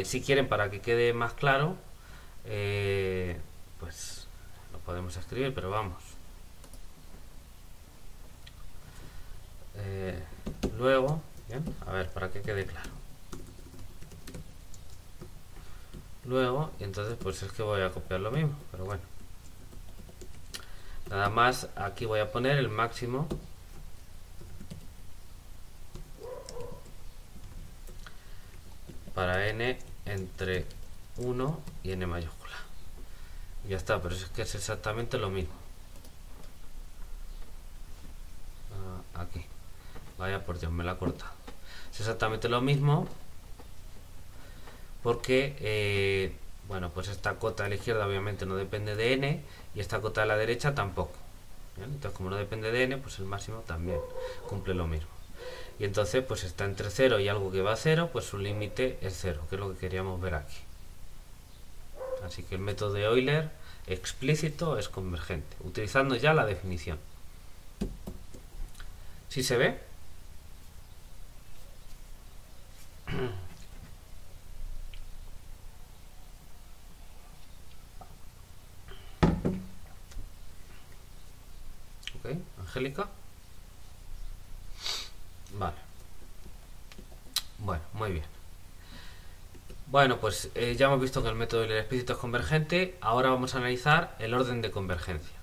si quieren para que quede más claro, pues lo podemos escribir, pero vamos. Luego, bien, a ver, para que quede claro. Luego, y entonces pues es que voy a copiar lo mismo, pero bueno. Nada más, aquí voy a poner el máximo para n entre 1 y n mayúscula. Y ya está, pero es que es exactamente lo mismo. Aquí. Vaya por Dios, me la ha cortado. Es exactamente lo mismo porque, bueno, pues esta cota de la izquierda obviamente no depende de n y esta cota de la derecha tampoco. ¿Bien? Entonces, como no depende de n, pues el máximo también cumple lo mismo. y entonces pues está entre 0 y algo que va a 0, pues su límite es 0, que es lo que queríamos ver aquí. Así que el método de Euler explícito es convergente, utilizando ya la definición. ¿Sí se ve? Ok, Angélica. Vale. Bueno, muy bien. Bueno, pues ya hemos visto que el método Euler explícito es convergente. Ahora vamos a analizar el orden de convergencia.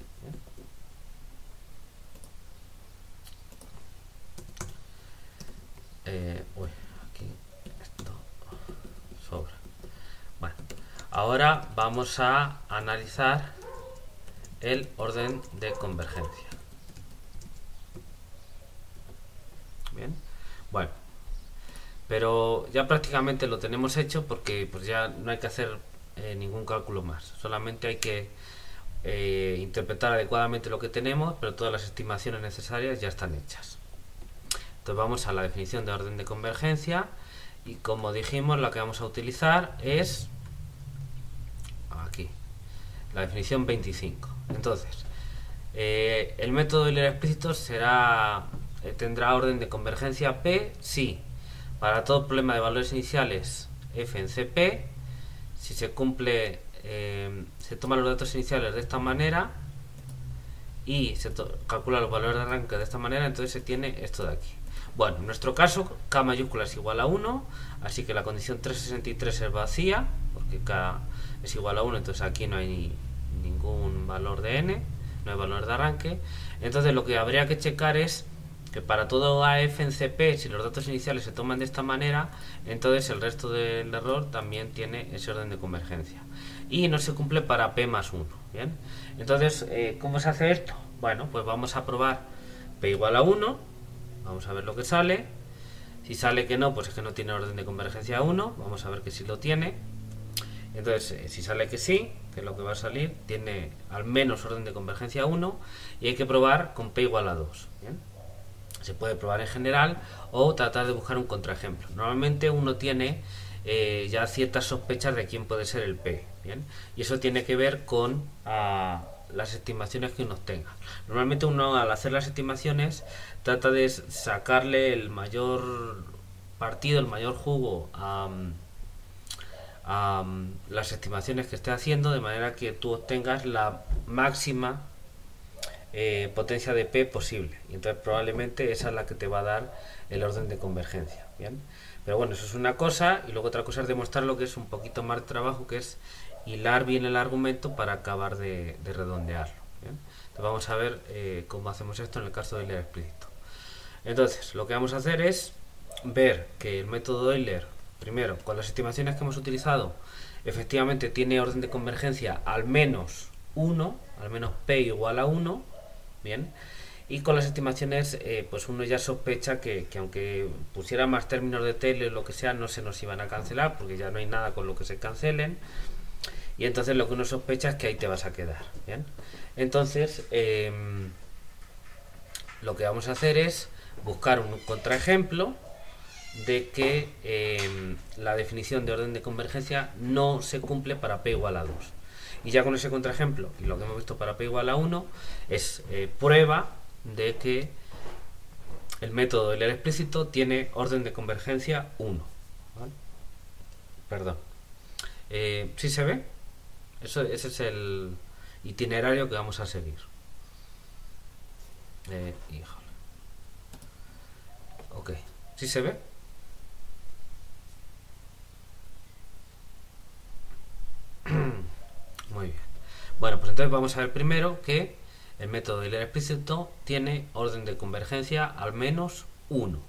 Uy, aquí esto sobra. Bueno, ahora vamos a analizar el orden de convergencia. Bien, bueno, pero ya prácticamente lo tenemos hecho porque pues ya no hay que hacer ningún cálculo más. Solamente hay que interpretar adecuadamente lo que tenemos, pero todas las estimaciones necesarias ya están hechas. Entonces vamos a la definición de orden de convergencia y como dijimos la que vamos a utilizar es aquí, la definición 25. Entonces, el método Euler explícito tendrá orden de convergencia P si para todo problema de valores iniciales f en Cp, si se cumple, se toman los datos iniciales de esta manera y se calcula los valores de arranque de esta manera, entonces se tiene esto de aquí. Bueno, en nuestro caso K mayúscula es igual a 1, así que la condición 363 es vacía, porque K es igual a 1, entonces aquí no hay ningún valor de n, no hay valor de arranque. Entonces lo que habría que checar es que para todo AF en CP, si los datos iniciales se toman de esta manera, entonces el resto del error también tiene ese orden de convergencia. Y no se cumple para P más 1. ¿Bien? Entonces, ¿cómo se hace esto? Bueno, pues vamos a probar P igual a 1, vamos a ver lo que sale. Si sale que no, pues es que no tiene orden de convergencia 1, vamos a ver que sí lo tiene. Entonces, si sale que sí, que es lo que va a salir, tiene al menos orden de convergencia 1 y hay que probar con P igual a 2. ¿Bien? Se puede probar en general o tratar de buscar un contraejemplo. Normalmente uno tiene ya ciertas sospechas de quién puede ser el P. ¿Bien? Y eso tiene que ver con las estimaciones que uno tenga. Normalmente uno al hacer las estimaciones trata de sacarle el mayor partido, el mayor jugo a las estimaciones que esté haciendo, de manera que tú obtengas la máxima potencia de P posible, y entonces probablemente esa es la que te va a dar el orden de convergencia. Bien, pero bueno, eso es una cosa, y luego otra cosa es demostrar lo que es un poquito más de trabajo, que es hilar bien el argumento para acabar de redondearlo. Bien, entonces vamos a ver cómo hacemos esto en el caso de Euler explícito. Entonces lo que vamos a hacer es ver que el método Euler, primero, con las estimaciones que hemos utilizado, efectivamente tiene orden de convergencia al menos 1, al menos P igual a 1. Bien, y con las estimaciones pues uno ya sospecha que aunque pusiera más términos de Taylor o lo que sea, no se nos iban a cancelar porque ya no hay nada con lo que se cancelen, y entonces lo que uno sospecha es que ahí te vas a quedar. Bien, entonces lo que vamos a hacer es buscar un contraejemplo de que la definición de orden de convergencia no se cumple para P igual a 2. Y ya con ese contraejemplo y lo que hemos visto para P igual a 1 es prueba de que el método Euler explícito tiene orden de convergencia 1. ¿Vale? Perdón. ¿Sí se ve? Ese es el itinerario que vamos a seguir. Híjole. Ok. ¿Sí se ve? Muy bien. Bueno, pues entonces vamos a ver primero que el método Euler explícito tiene orden de convergencia al menos 1.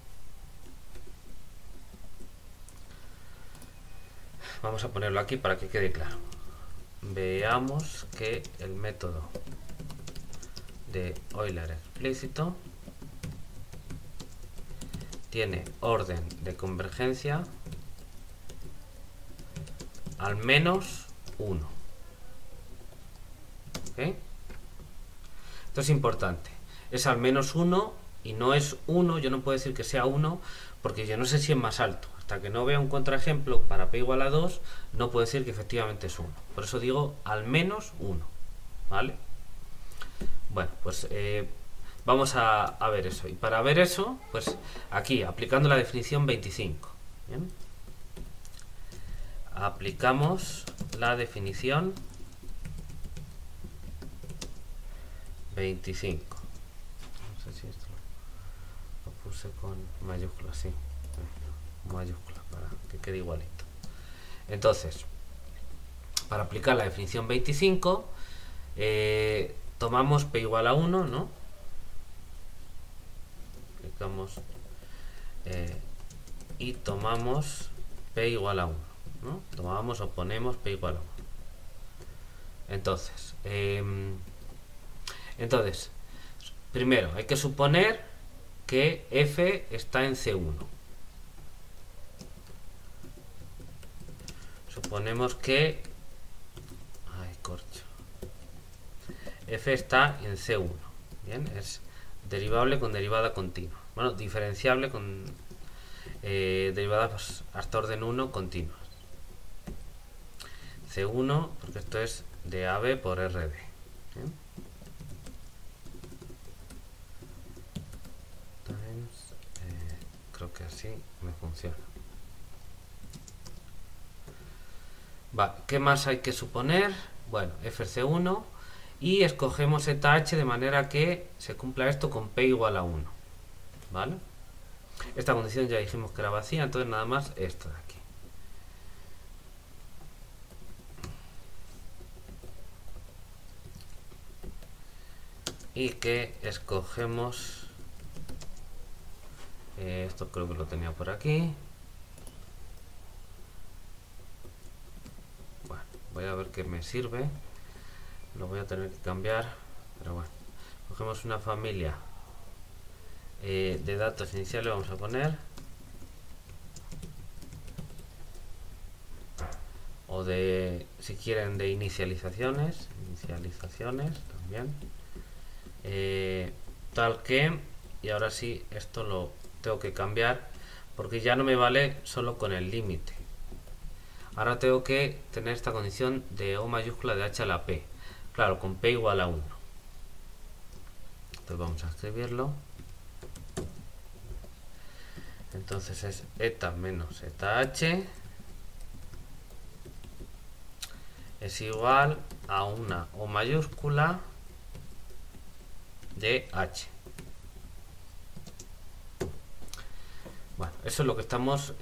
Vamos a ponerlo aquí para que quede claro. Veamos que el método de Euler explícito tiene orden de convergencia al menos 1. ¿Okay? Esto es importante. Es al menos 1 y no es 1, yo no puedo decir que sea 1 porque yo no sé si es más alto. Hasta que no vea un contraejemplo para p igual a 2, no puedo decir que efectivamente es 1. Por eso digo al menos 1. ¿Vale? Bueno, pues vamos a ver eso. Y para ver eso, pues aquí, aplicando la definición 25. ¿Bien? Aplicamos la definición 25. No sé si esto lo puse con mayúsculas, sí. Mayúsculas para que quede igualito. Entonces, para aplicar la definición 25, tomamos p igual a 1, ¿no? Aplicamos y tomamos p igual a 1, ¿no? Tomamos o ponemos p igual a 1. Entonces, primero hay que suponer que f está en C1. Suponemos que f está en C1. Bien, es derivable con derivada continua. Bueno, diferenciable con derivadas hasta orden 1 continuas. C1, porque esto es de AB por RB. ¿Bien? Creo que así me funciona. Vale, ¿qué más hay que suponer? Bueno, FC1 y escogemos eta h de manera que se cumpla esto con p igual a 1. ¿Vale? Esta condición ya dijimos que era vacía, entonces nada más esto de aquí. Y que escogemos esto, creo que lo tenía por aquí. Bueno, voy a ver qué me sirve. Lo voy a tener que cambiar, pero bueno. Cogemos una familia de datos iniciales, vamos a poner, o de, si quieren, de inicializaciones también, tal que, y ahora sí, esto lo tengo que cambiar porque ya no me vale solo con el límite. Ahora tengo que tener esta condición de O mayúscula de H a la P, claro, con P igual a 1. Entonces vamos a escribirlo. Entonces es eta menos eta h es igual a una O mayúscula de h. Bueno, eso es lo que estamos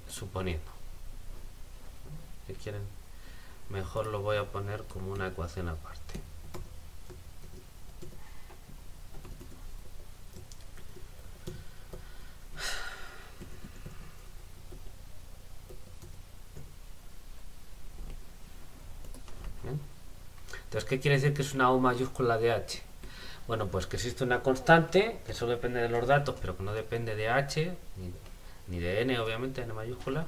suponiendo. Si quieren, mejor lo voy a poner como una ecuación aparte. Bien. Entonces, ¿qué quiere decir que es una O mayúscula de h? Bueno, pues que existe una constante, que solo depende de los datos, pero que no depende de h, ni de n, obviamente, n mayúscula,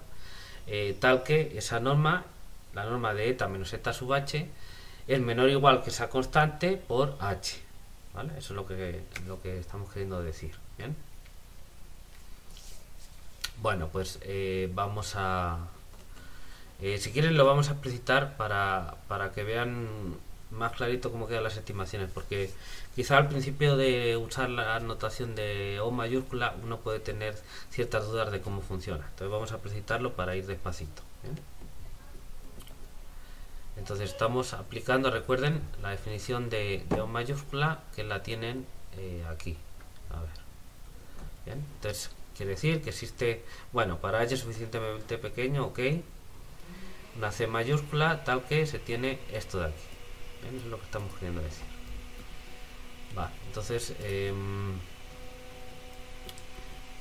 tal que esa norma, la norma de eta menos eta sub h, es menor o igual que esa constante por h. ¿Vale? Eso es lo que estamos queriendo decir. ¿Bien? Bueno, pues vamos a... si quieren lo vamos a explicitar para que vean más clarito cómo quedan las estimaciones, porque quizá al principio de usar la notación de O mayúscula uno puede tener ciertas dudas de cómo funciona. Entonces vamos a explicitarlo para ir despacito. ¿Bien? Entonces estamos aplicando, recuerden, la definición de O mayúscula que la tienen aquí. A ver. Bien, entonces quiere decir que existe, bueno, para h suficientemente pequeño, ok, una C mayúscula tal que se tiene esto de aquí. Bien, eso es lo que estamos queriendo decir. Vale, entonces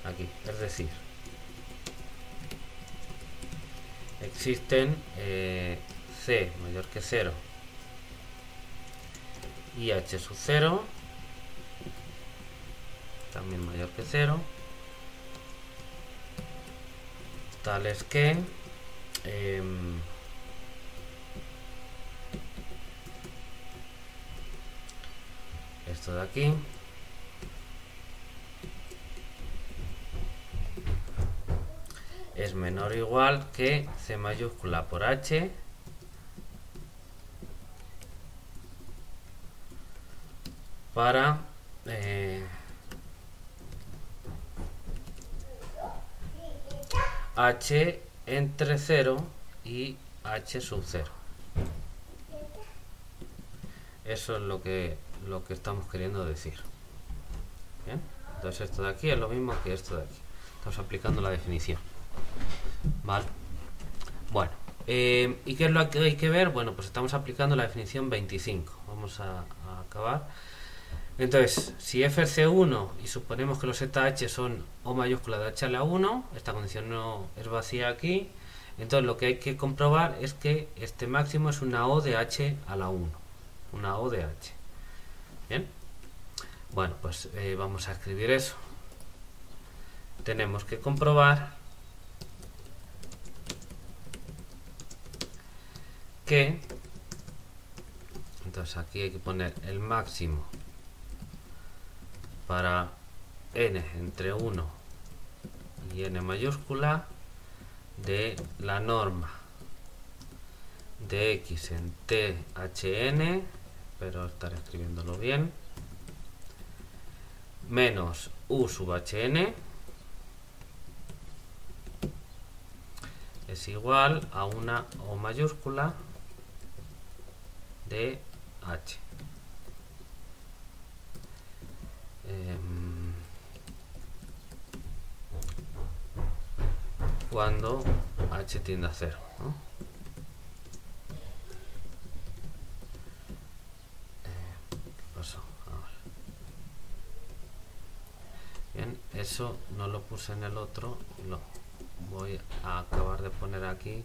aquí, es decir, existen C mayor que 0 y H sub 0 también mayor que 0, tales que esto de aquí es menor o igual que C mayúscula por H para H entre 0 y H sub 0. Eso es lo que estamos queriendo decir. Bien, entonces esto de aquí es lo mismo que esto de aquí. Estamos aplicando la definición. Vale. Bueno, ¿y qué es lo que hay que ver? Bueno, pues estamos aplicando la definición 25. Vamos a acabar. Entonces, si f es C1 y suponemos que los ZH son O mayúscula de H a la 1, esta condición no es vacía aquí, entonces lo que hay que comprobar es que este máximo es una O de H a la 1. Una O de H. Bien. Bueno, pues vamos a escribir eso. Tenemos que comprobar que, entonces aquí hay que poner el máximo para n entre 1 y n mayúscula de la norma de x en THN, pero estaré escribiéndolo bien, menos u sub hn es igual a una O mayúscula de H. Cuando H tiende a 0, ¿no? ¿Qué pasó? Ahora. Bien, eso no lo puse en el otro, lo voy a acabar de poner aquí,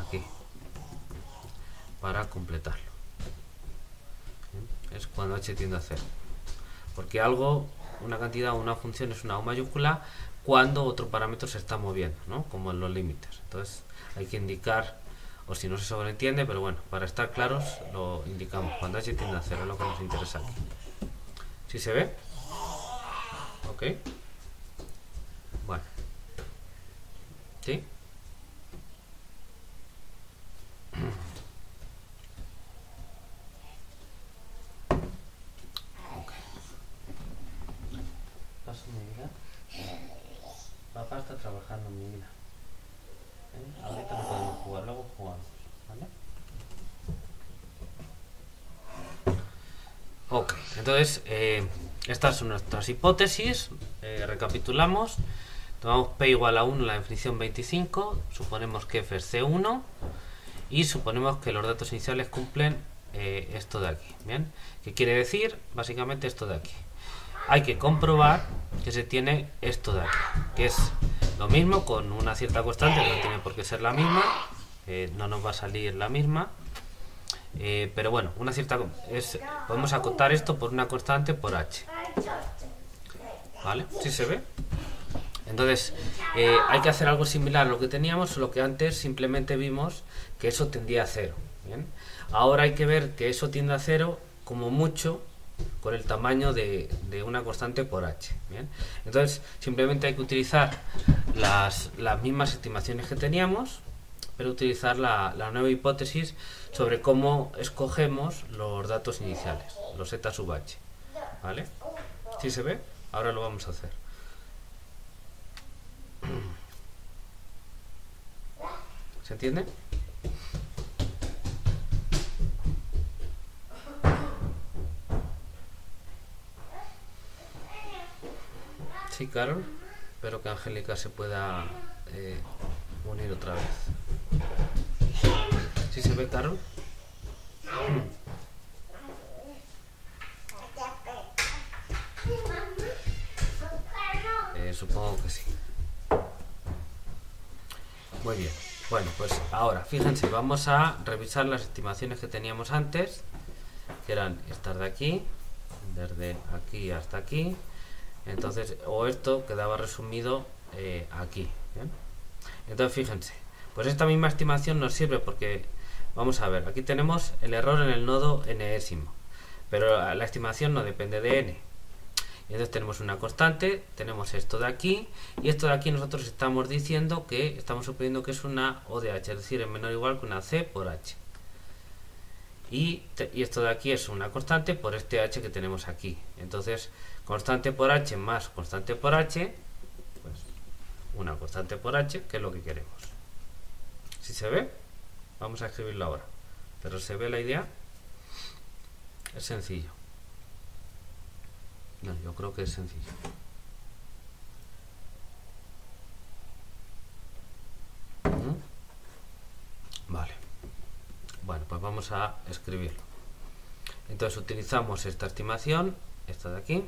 aquí, para completarlo. Bien, es cuando H tiende a 0. Porque algo, una cantidad o una función es una O mayúscula cuando otro parámetro se está moviendo, ¿no? Como en los límites. Entonces hay que indicar, o si no se sobreentiende, pero bueno, para estar claros lo indicamos. Cuando H tiende a 0 es lo que nos interesa aquí. ¿Sí se ve? Ok. Bueno. ¿Sí? Papá está trabajando, mi vida. Ahorita no podemos jugar, luego jugamos, ¿vale? Ok, entonces estas son nuestras hipótesis. Recapitulamos. Tomamos P igual a 1 en la definición 25. Suponemos que F es C1 y suponemos que los datos iniciales cumplen esto de aquí. ¿Bien? ¿Qué quiere decir? Básicamente esto de aquí. Hay que comprobar que se tiene esto de aquí, que es lo mismo con una cierta constante, que no tiene por qué ser la misma, no nos va a salir la misma, pero bueno, una cierta podemos acotar esto por una constante por h. ¿Vale? ¿Sí se ve? Entonces, hay que hacer algo similar a lo que teníamos, solo que antes simplemente vimos que eso tendía a 0. ¿Bien? Ahora hay que ver que eso tiende a 0 como mucho con el tamaño de una constante por h. ¿Bien? Entonces simplemente hay que utilizar las mismas estimaciones que teníamos, pero utilizar la nueva hipótesis sobre cómo escogemos los datos iniciales, los z sub h. ¿Vale? ¿Sí se ve? Ahora lo vamos a hacer. ¿Se entiende? Sí, Carol. Espero que Angélica se pueda unir otra vez. ¿Sí se ve, Carol? Supongo que sí. Muy bien. Bueno, pues ahora, fíjense, vamos a revisar las estimaciones que teníamos antes, que eran estas de aquí, desde aquí hasta aquí. Entonces, o esto quedaba resumido aquí. ¿Bien? Entonces, fíjense, pues esta misma estimación nos sirve porque, vamos a ver, aquí tenemos el error en el nodo nésimo, pero la estimación no depende de n. Y entonces tenemos una constante, tenemos esto de aquí, y esto de aquí nosotros estamos diciendo que, estamos suponiendo que es una O de H, es decir, es menor o igual que una C por H. Y esto de aquí es una constante por este H que tenemos aquí. Entonces, constante por H más constante por H, pues una constante por H, que es lo que queremos. Si se ve, vamos a escribirlo ahora. Pero se ve la idea, es sencillo. No, yo creo que es sencillo. Vale. Bueno, pues vamos a escribirlo. Entonces utilizamos esta estimación, esta de aquí.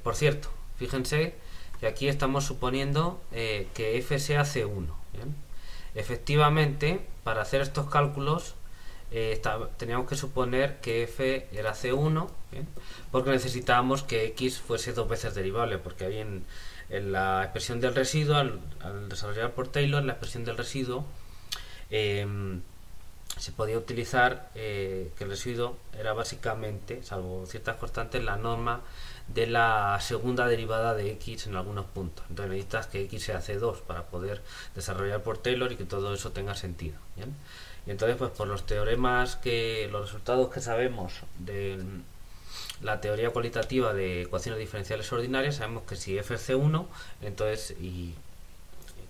Por cierto, fíjense que aquí estamos suponiendo que f sea C1. ¿bien? Efectivamente, para hacer estos cálculos teníamos que suponer que f era C1, ¿bien? Porque necesitábamos que x fuese dos veces derivable, porque ahí en la expresión del residuo, al desarrollar por Taylor, la expresión del residuo se podía utilizar que el residuo era básicamente, salvo ciertas constantes, la norma de la segunda derivada de x en algunos puntos. Entonces necesitas que x sea C2 para poder desarrollar por Taylor y que todo eso tenga sentido. ¿bien? Y entonces, pues por los teoremas, los resultados que sabemos de la teoría cualitativa de ecuaciones diferenciales ordinarias, sabemos que si f es C1, entonces, y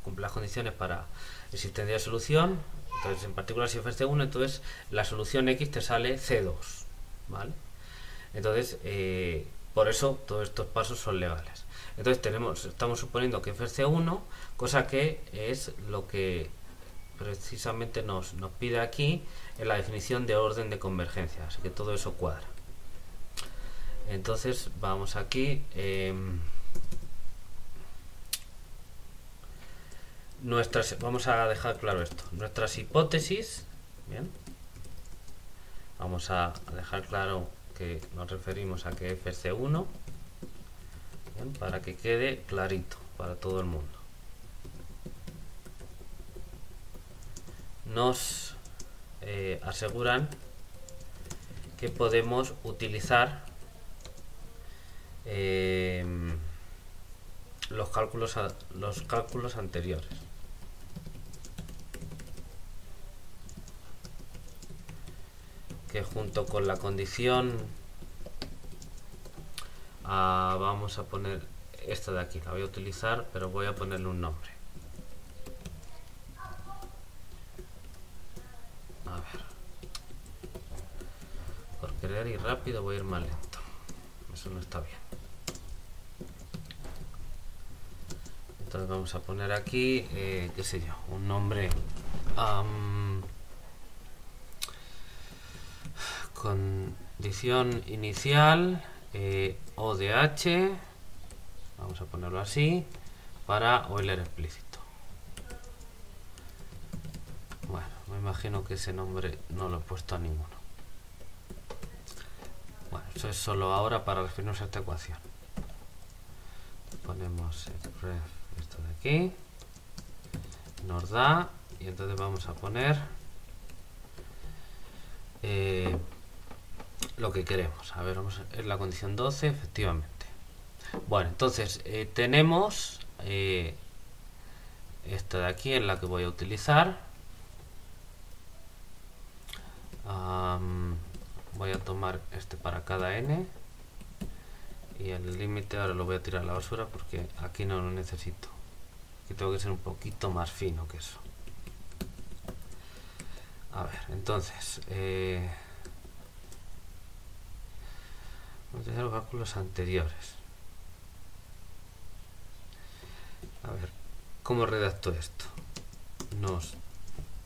cumple las condiciones para existencia de solución, entonces en particular si f es C1, entonces la solución x te sale C2, ¿vale? Entonces, por eso todos estos pasos son legales. Entonces estamos suponiendo que f es C1, cosa que es lo que precisamente nos pide aquí en la definición de orden de convergencia, así que todo eso cuadra. Entonces vamos aquí, vamos a dejar claro esto, nuestras hipótesis, bien, vamos a dejar claro que nos referimos a que f es C1, bien, para que quede clarito para todo el mundo. Nos aseguran que podemos utilizar los cálculos anteriores. Que junto con la condición vamos a poner esta de aquí, la voy a utilizar, pero voy a ponerle un nombre. A ver, por querer ir rápido voy a ir más lento, eso no está bien. Entonces vamos a poner aquí, qué sé yo, un nombre, condición inicial, O de H, vamos a ponerlo así, para Euler explícito. Bueno, me imagino que ese nombre no lo he puesto a ninguno. Bueno, eso es solo ahora para referirnos a esta ecuación. Ponemos esto de aquí, nos da, y entonces vamos a poner lo que queremos. A ver, es la condición 12, efectivamente. Bueno, entonces tenemos esta de aquí, es la que voy a utilizar. Voy a tomar este para cada n, y el límite ahora lo voy a tirar a la basura porque aquí no lo necesito. Aquí tengo que ser un poquito más fino que eso. A ver, entonces vamos a hacer los cálculos anteriores. A ver, ¿cómo redacto esto?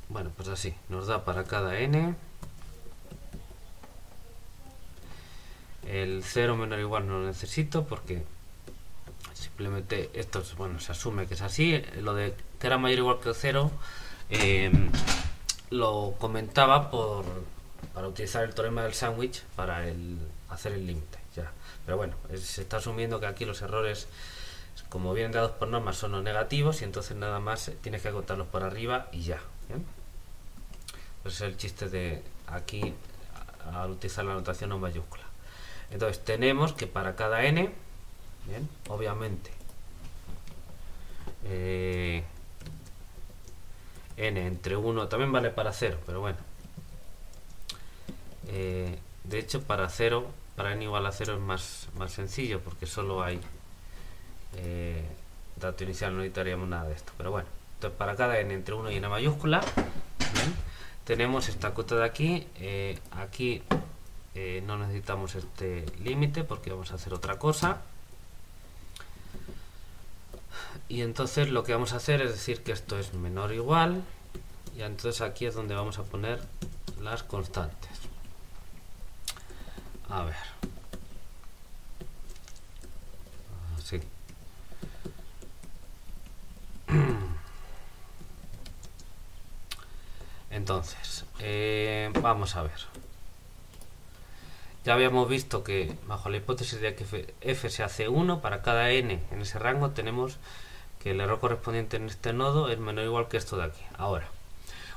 Bueno, pues así, nos da para cada n. El 0 menor o igual no lo necesito porque simplemente esto, bueno, se asume que es así. Lo de que era mayor o igual que el 0 lo comentaba para utilizar el teorema del sándwich para hacer el límite. Ya. Pero bueno, se está asumiendo que aquí los errores, como vienen dados por normas, son los negativos, y entonces nada más tienes que acotarlos por arriba y ya. ¿Bien? Pues es el chiste de aquí al utilizar la notación no mayúscula. Entonces tenemos que para cada n, bien, obviamente n entre 1 también vale para 0, pero bueno, de hecho para 0, para n igual a 0 es más sencillo porque solo hay dato inicial, no necesitaríamos nada de esto, pero bueno. Entonces para cada n entre 1 y n mayúscula, bien, tenemos esta cota de aquí. Aquí no necesitamos este límite porque vamos a hacer otra cosa. Y entonces lo que vamos a hacer es decir que esto es menor o igual, y entonces aquí es donde vamos a poner las constantes. A ver, así. Entonces vamos a ver, ya habíamos visto que bajo la hipótesis de que f se hace 1, para cada n en ese rango tenemos que el error correspondiente en este nodo es menor o igual que esto de aquí. Ahora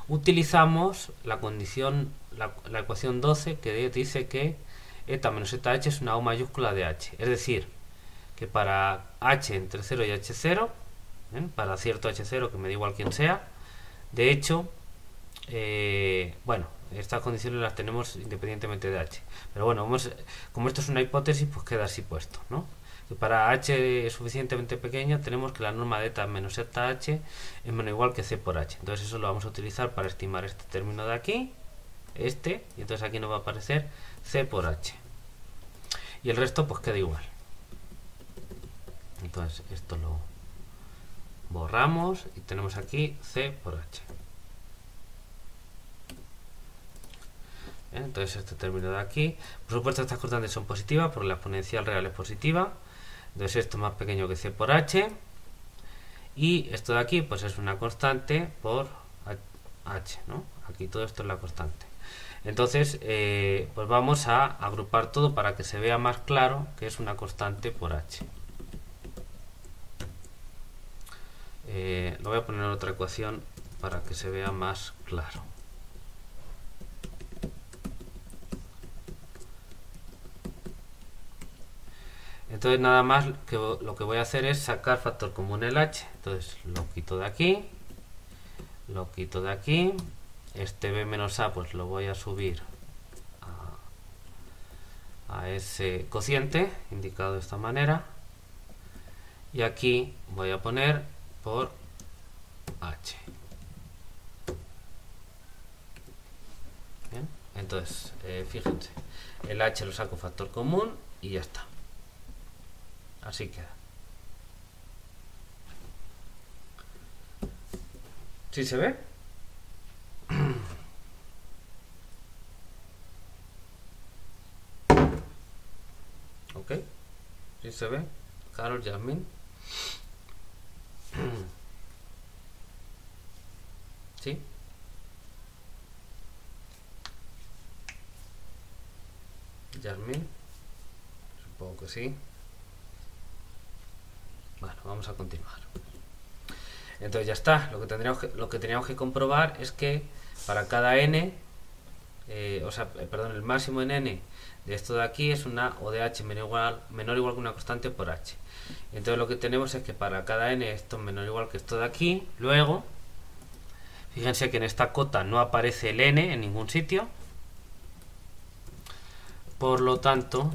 utilizamos la condición, la ecuación 12, que dice que eta menos eta h es una O mayúscula de h, es decir, que para h entre 0 y h0, para cierto h0 que me da igual quién sea, de hecho, bueno, estas condiciones las tenemos independientemente de h, pero bueno, como esto es una hipótesis, pues queda así puesto, ¿no? Que para h suficientemente pequeña tenemos que la norma de eta menos eta h es menos o igual que c por h. Entonces eso lo vamos a utilizar para estimar este término de aquí, y entonces aquí nos va a aparecer c por h. Y el resto pues queda igual. Entonces esto lo borramos y tenemos aquí c por h. Bien, entonces este término de aquí, por supuesto estas constantes son positivas porque la exponencial real es positiva. Entonces esto es más pequeño que c por h, y esto de aquí pues es una constante por h, ¿no? Aquí todo esto es la constante. Entonces pues vamos a agrupar todo para que se vea más claro que es una constante por h. Lo voy a poner en otra ecuación para que se vea más claro. Entonces nada más que lo que voy a hacer es sacar factor común el h. Entonces lo quito de aquí, lo quito de aquí. Este b menos a pues lo voy a subir a ese cociente indicado de esta manera, y aquí voy a poner por h. Bien, entonces fíjense, el h lo saco factor común y ya está. Así queda. ¿Sí se ve? Ok. ¿Sí se ve? Carol, Yasmin. ¿Sí? Yasmin. Supongo que sí. Bueno, vamos a continuar. Entonces ya está. Lo que teníamos que comprobar es que para cada n, el máximo en n de esto de aquí es una O de h menor o igual que una constante por h. Entonces lo que tenemos es que para cada n esto es menor o igual que esto de aquí. Luego, fíjense que en esta cota no aparece el n en ningún sitio. Por lo tanto,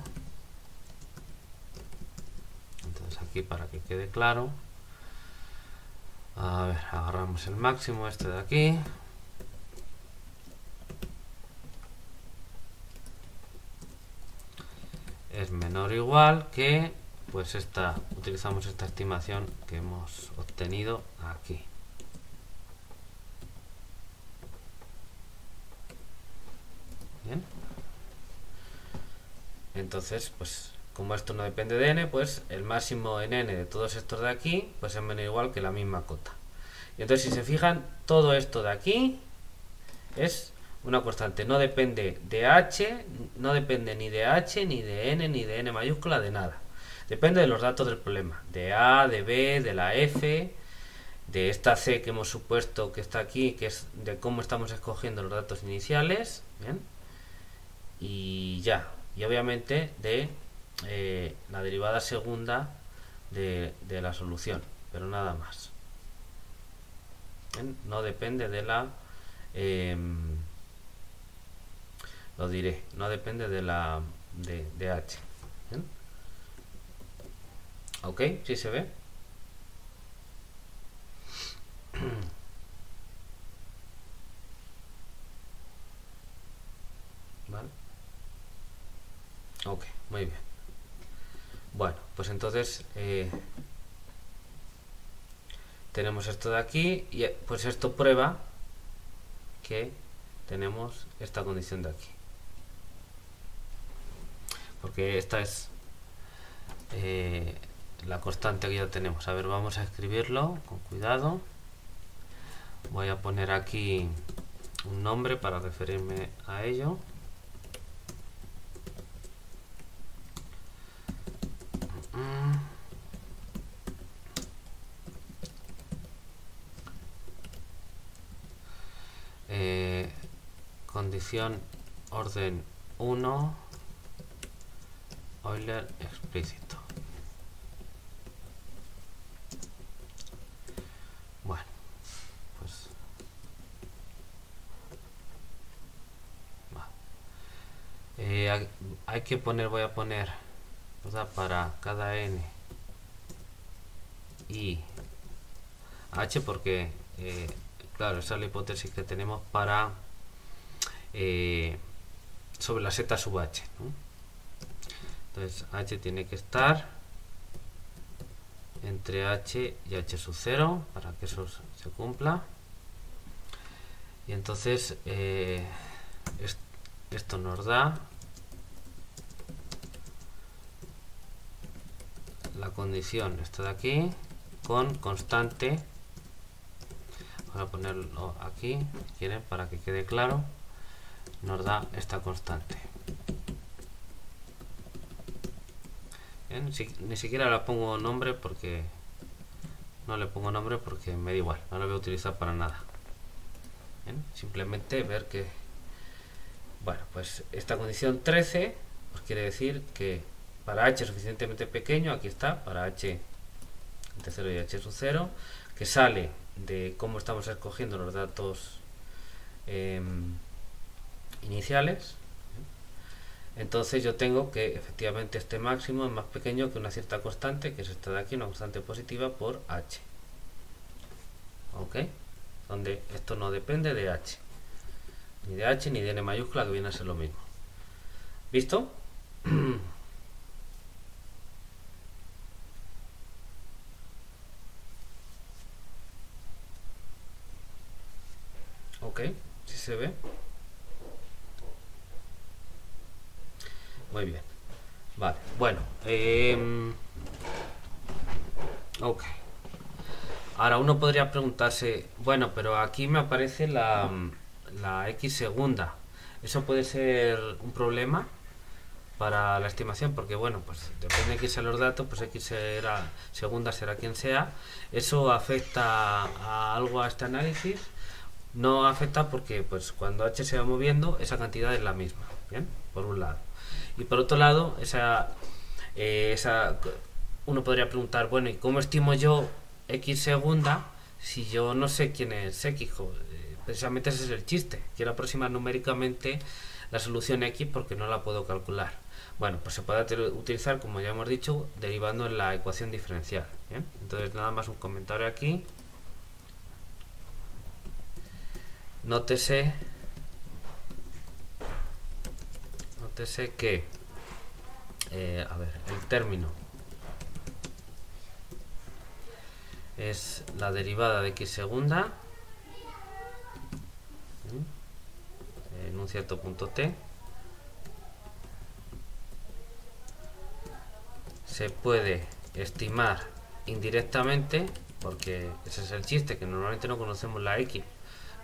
aquí para que quede claro, a ver, agarramos el máximo este de aquí, es menor o igual que, pues utilizamos esta estimación que hemos obtenido aquí. Bien, entonces pues como esto no depende de n, pues el máximo en n de todos estos de aquí pues es menor o igual que la misma cota. Y entonces si se fijan, todo esto de aquí es una constante, no depende de h, no depende ni de h, ni de n mayúscula, de nada. Depende de los datos del problema, de a, de b, de la f, de esta c que hemos supuesto que está aquí, que es de cómo estamos escogiendo los datos iniciales. Bien, y ya. y obviamente de la derivada segunda de la solución, pero nada más. ¿Bien? No depende de la lo diré, no depende de la de h. ¿Bien? Ok, ¿sí se ve? ¿Vale? Ok, muy bien. Bueno, pues entonces tenemos esto de aquí y pues esto prueba que tenemos esta condición de aquí, porque esta es la constante que ya tenemos. A ver, vamos a escribirlo con cuidado. Voy a poner aquí un nombre para referirme a ello. Condición orden 1, Euler explícito. Bueno, pues hay que poner, voy a poner, ¿verdad?, para cada n y h, porque claro, esa es la hipótesis que tenemos para sobre la z sub h, ¿no? Entonces h tiene que estar entre h y h sub 0 para que eso se cumpla, y entonces esto nos da la condición, esto de aquí, con constante. Vamos a ponerlo aquí, si quieren, para que quede claro. Nos da esta constante. Bien, ni siquiera la pongo nombre, porque no le pongo nombre porque me da igual, no lo voy a utilizar para nada. Bien, simplemente ver que, bueno, pues esta condición 13 pues quiere decir que para h suficientemente pequeño, aquí está, para h entre 0 y h sub 0, que sale de cómo estamos escogiendo los datos iniciales. Entonces yo tengo que efectivamente este máximo es más pequeño que una cierta constante, que es esta de aquí, una constante positiva por h. Ok, donde esto no depende de h, ni de h ni de n mayúscula, que viene a ser lo mismo. ¿Visto? Ok, si se ve. Muy bien. Vale, bueno. Ok. Ahora uno podría preguntarse, bueno, pero aquí me aparece la x segunda. ¿Eso puede ser un problema para la estimación? Porque bueno, pues depende de quién sean los datos, pues x será segunda, será quien sea. ¿Eso afecta a algo a este análisis? No afecta, porque pues cuando h se va moviendo, esa cantidad es la misma. Bien, por un lado. Y por otro lado, uno podría preguntar, bueno, ¿y cómo estimo yo x segunda si yo no sé quién es x? Precisamente ese es el chiste. Quiero aproximar numéricamente la solución x porque no la puedo calcular. Bueno, pues se puede utilizar, como ya hemos dicho, derivando en la ecuación diferencial. ¿Bien? Entonces nada más un comentario aquí. Nótese que a ver, el término es la derivada de x segunda en un cierto punto t. Se puede estimar indirectamente, porque ese es el chiste, que normalmente no conocemos la x,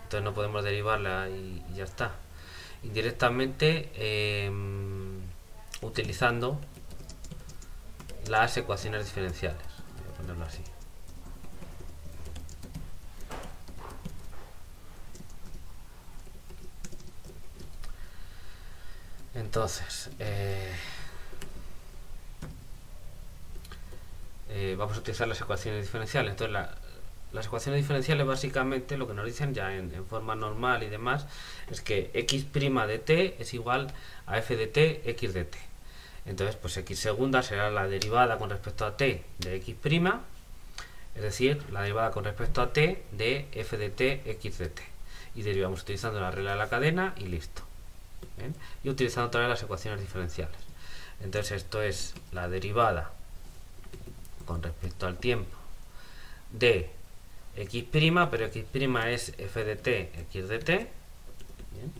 entonces no podemos derivarla y ya está. Indirectamente utilizando las ecuaciones diferenciales. Voy a ponerlo así. Entonces, vamos a utilizar las ecuaciones diferenciales. Entonces, las ecuaciones diferenciales básicamente lo que nos dicen ya en forma normal y demás es que x' de t es igual a f de t, x de t. Entonces, pues x segunda será la derivada con respecto a t de x', es decir, la derivada con respecto a t de f de t, x de t. Y derivamos utilizando la regla de la cadena y listo. ¿Bien? Y utilizando otra vez las ecuaciones diferenciales. Entonces esto es la derivada con respecto al tiempo de x', pero x' es f de t, x de t. Bien.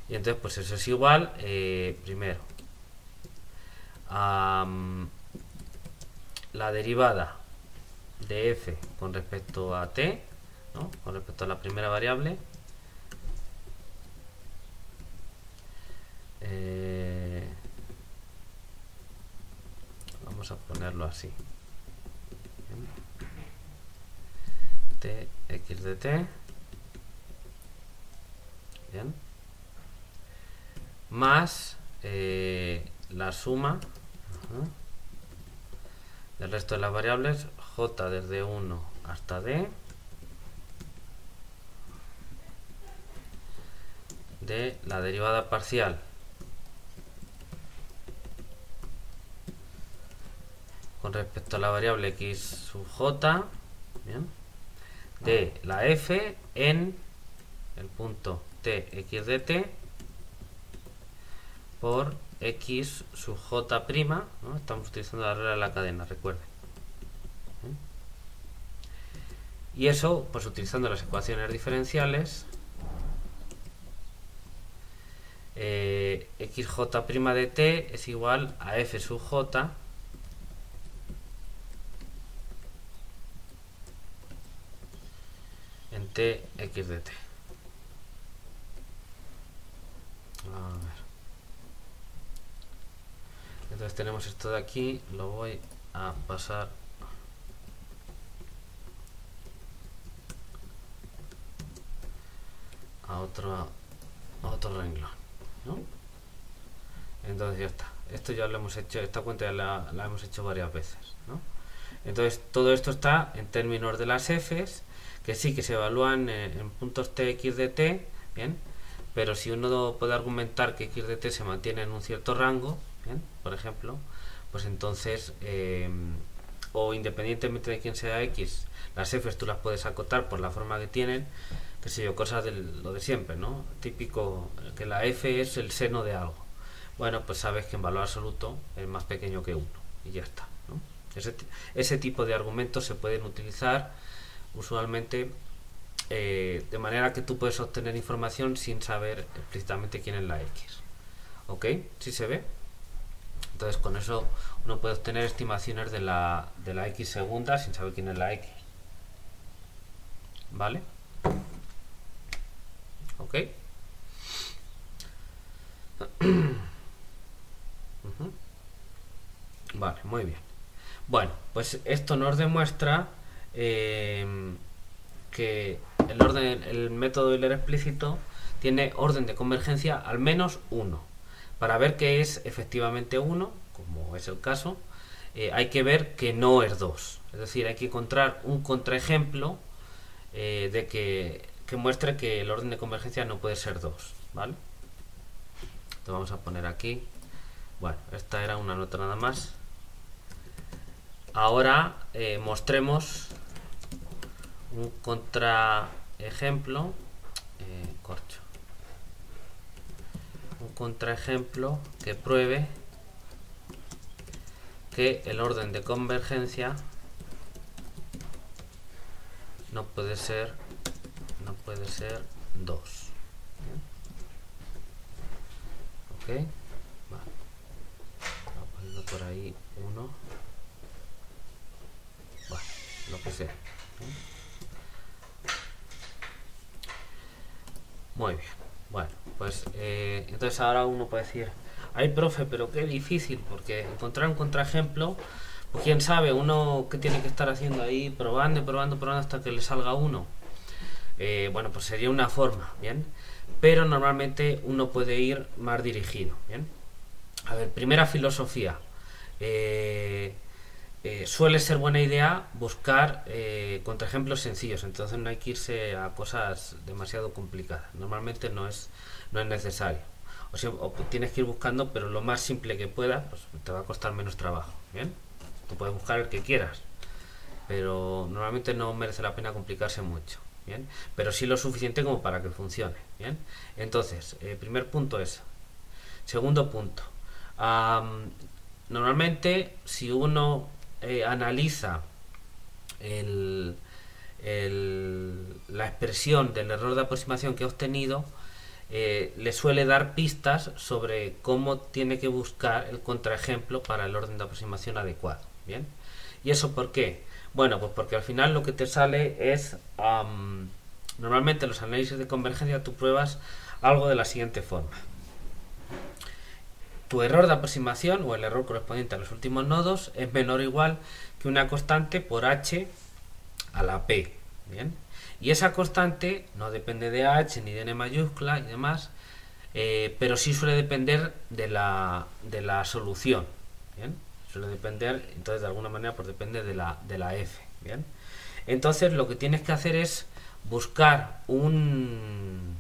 Y entonces pues eso es igual, primero, a la derivada de f con respecto a t, ¿no? Con respecto a la primera variable, vamos a ponerlo así, t, x de t, bien, más la suma del resto de las variables, j desde 1 hasta d, de la derivada parcial con respecto a la variable x sub j, bien, de la f en el punto t, x de t, por x sub j', ¿no? Estamos utilizando la regla de la cadena, recuerden. Y eso, pues utilizando las ecuaciones diferenciales, xj' de t es igual a f sub j en t, x de t. A ver. Entonces tenemos esto de aquí, lo voy a pasar a otro renglón, ¿no? Entonces ya está. Esto ya lo hemos hecho, esta cuenta ya la hemos hecho varias veces, ¿no? Entonces todo esto está en términos de las f's, que sí que se evalúan en puntos t, x de t, bien, pero si uno puede argumentar que x de t se mantiene en un cierto rango, bien, por ejemplo, pues entonces, o independientemente de quién sea x, las f's tú las puedes acotar por la forma que tienen, qué sé yo, cosas de lo de siempre, ¿no? Típico que la f es el seno de algo. Bueno, pues sabes que en valor absoluto es más pequeño que 1 y ya está, ¿no? Ese tipo de argumentos se pueden utilizar usualmente de manera que tú puedes obtener información sin saber explícitamente quién es la x. ¿Ok? ¿Sí se ve? Entonces con eso uno puede obtener estimaciones de la x segunda sin saber quién es la x. ¿Vale? ¿Ok? Vale, muy bien. Bueno, pues esto nos demuestra que el método Euler explícito tiene orden de convergencia al menos 1. Para ver que es efectivamente 1, como es el caso, hay que ver que no es 2. Es decir, hay que encontrar un contraejemplo de que muestre que el orden de convergencia no puede ser 2, ¿vale? Entonces vamos a poner aquí, bueno, esta era una nota nada más. Ahora mostremos un contraejemplo, corcho, un contraejemplo que pruebe que el orden de convergencia no puede ser 2. Ok, vale. Voy poniendo por ahí 1. Bueno, lo que sea. Muy bien. Bueno, pues entonces ahora uno puede decir, ay profe, pero qué difícil, porque encontrar un contraejemplo, pues quién sabe, uno que tiene que estar haciendo ahí, probando hasta que le salga uno. bueno, pues sería una forma, ¿bien? Pero normalmente uno puede ir más dirigido, ¿bien? A ver, primera filosofía. Suele ser buena idea buscar contraejemplos sencillos, entonces no hay que irse a cosas demasiado complicadas. Normalmente no es necesario. O tienes que ir buscando, pero lo más simple que puedas, pues te va a costar menos trabajo, ¿bien? Tú puedes buscar el que quieras, pero normalmente no merece la pena complicarse mucho, ¿bien? Pero sí lo suficiente como para que funcione, ¿bien? Entonces, primer punto es. Segundo punto. Normalmente, si uno analiza la expresión del error de aproximación que ha obtenido, le suele dar pistas sobre cómo tiene que buscar el contraejemplo para el orden de aproximación adecuado. ¿Bien? ¿Y eso por qué? Bueno, pues porque al final lo que te sale es, normalmente los análisis de convergencia tú pruebas algo de la siguiente forma. Tu error de aproximación o el error correspondiente a los últimos nodos es menor o igual que una constante por h a la p. ¿Bien? Y esa constante no depende de h ni de n mayúscula y demás, pero sí suele depender de la solución. ¿Bien? Suele depender, entonces de alguna manera pues depende de la f. ¿Bien? Entonces lo que tienes que hacer es buscar el